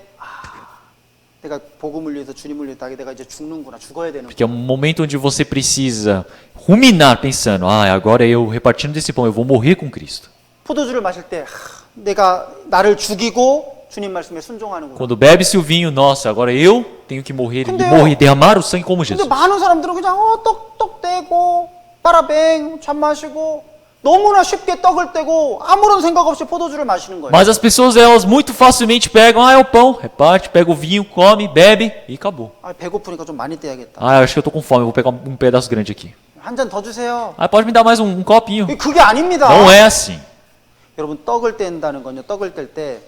A: 내가 복음을 위해서 주님을 위해서 내가 이제 죽는구나, 죽어야 되는구나.
B: Porque é um momento onde você precisa ruminar pensando, agora eu repartindo desse pão, eu vou morrer com Cristo.
A: 포도주를 마실 때 내가 나를 죽이고 주님 말씀에 순종하는구나.
B: Quando bebe-se o vinho, nossa, agora eu tenho que morrer e
A: 근데요.
B: morrer, derramar o sangue como
A: 근데
B: Jesus.
A: 많은 사람들은 그냥 떡 떼고 빠라뱅 잔 마시고 너무나 쉽게 떡을 떼고 아무런 생각 없이 포도주를 마시는 거예요.
B: Mas as pessoas, elas muito facilmente pegam, é o pão, reparte, pega o vinho, come, bebe e acabou.
A: 배고프니까 좀 많이 떼야겠다.
B: Eu acho que eu tô com fome, eu vou pegar um pedaço grande aqui.
A: 한 잔 더 주세요.
B: Pode me dar mais um copinho.
A: 그게 아닙니다.
B: Não é assim.
A: 여러분 떡을 뗀다는 건요. 떡을 뗄 때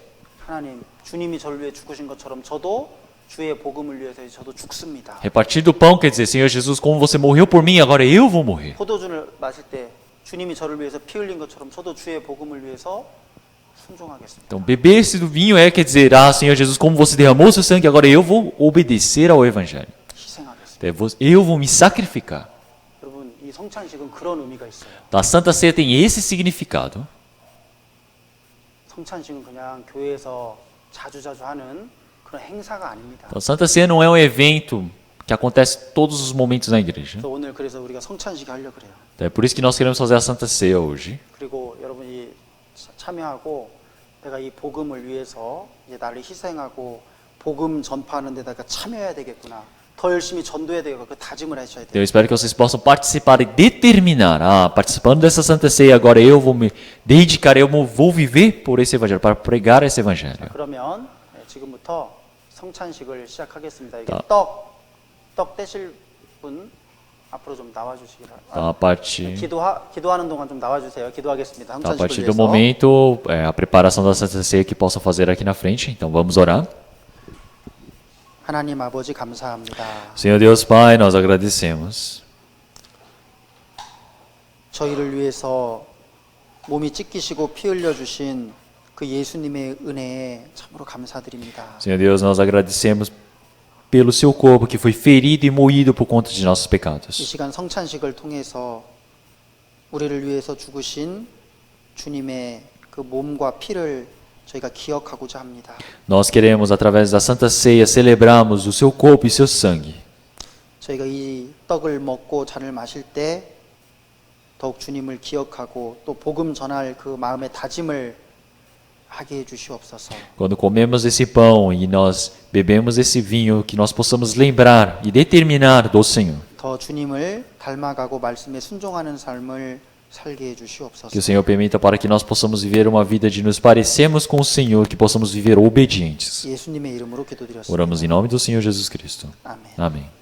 A: 하나님 주님이 저를 위해 죽으신 것처럼 저도 주의 복음을 위해서 저도 죽습니다.
B: Repartir do pão quer dizer, Senhor Jesus, como você morreu por mim, agora eu vou morrer.
A: 포도주를 마실 때 주님이 저를 위해서 피 흘린 것처럼 저도 주의 복음을 위해서 순종하겠습니다.
B: Então, beber-se do vinho quer dizer, Senhor Jesus, como você derramou seu sangue, agora eu vou obedecer ao Evangelho.
A: 희생하겠습니다.
B: Eu vou me sacrificar.
A: 여러분 이 성찬식은 그런 의미가 있어요.
B: Então, a Santa Ceia tem esse significado.
A: 성찬식은 그냥 교회에서 자주자주 하는 그런 행사가 아닙니다.
B: Então, Santa Ceia não é um evento que acontece todos os momentos na igreja.
A: 그래서 오늘 그래서 우리가 성찬식 하려고 그래요.
B: Então, é por isso que nós queremos fazer a Santa Ceia hoje.
A: 그리고 여러분이 참여하고 내가 이 복음을 위해서 이제 나를 희생하고 복음 전파하는 데다가 참여해야 되겠구나. 더 열심히 전도해야 되겠구나. 그 다짐을 하셔야
B: Então,
A: 돼요.
B: eu espero que vocês possam participar e determinar, participando dessa Santa Ceia, agora eu vou me dedicar, eu vou viver por esse evangelho, para pregar esse evangelho.
A: 그러면 지금부터 성찬식을 시작하겠습니다. 이게
B: 다.
A: 떡 떼실 분 앞으로 좀 나와주시기 바랍니다.
B: Então, a partir
A: 기도하는 동안 좀 나와주세요. 기도하겠습니다.
B: Então, a
A: 성찬식을
B: partir do
A: 위해서.
B: momento, a preparação da Santa Ceia que possam fazer aqui na frente. Então, vamos orar.
A: 하나님 아버지 감사합니다.
B: Senhor Deus Pai, nós agradecemos.
A: 저희를 위해서 몸이 찢기시고 피 흘려 주신 그 예수님의 은혜에 참으로 감사드립니다.
B: Senhor Deus, nós agradecemos pelo seu corpo que foi ferido e moído por conta de nossos
A: 이
B: pecados.
A: 시간 성찬식을 통해서 우리를 위해서 죽으신 주님의 그 몸과 피를 저희가 기억하고자 합니다.
B: Nós queremos, através da Santa Ceia, celebrarmos o seu corpo e seu sangue.
A: 저희가 이 떡을 먹고 잔을 마실 때 더욱 주님을 기억하고 또 복음 전할 그 마음의 다짐을 하게 해 주시옵소서.
B: Quando comemos esse pão e nós bebemos esse vinho, que nós possamos lembrar e determinar do Senhor.
A: 더 주님을 닮아가고 말씀에 순종하는 삶을 살게 해 주시옵소서.
B: Que o Senhor permita para que nós possamos viver uma vida de nos parecermos com o Senhor, que possamos viver obedientes.
A: 예수님의 이름으로 기도드렸습니다.
B: Oramos em nome do Senhor Jesus Cristo.
A: 아멘.
B: Amém.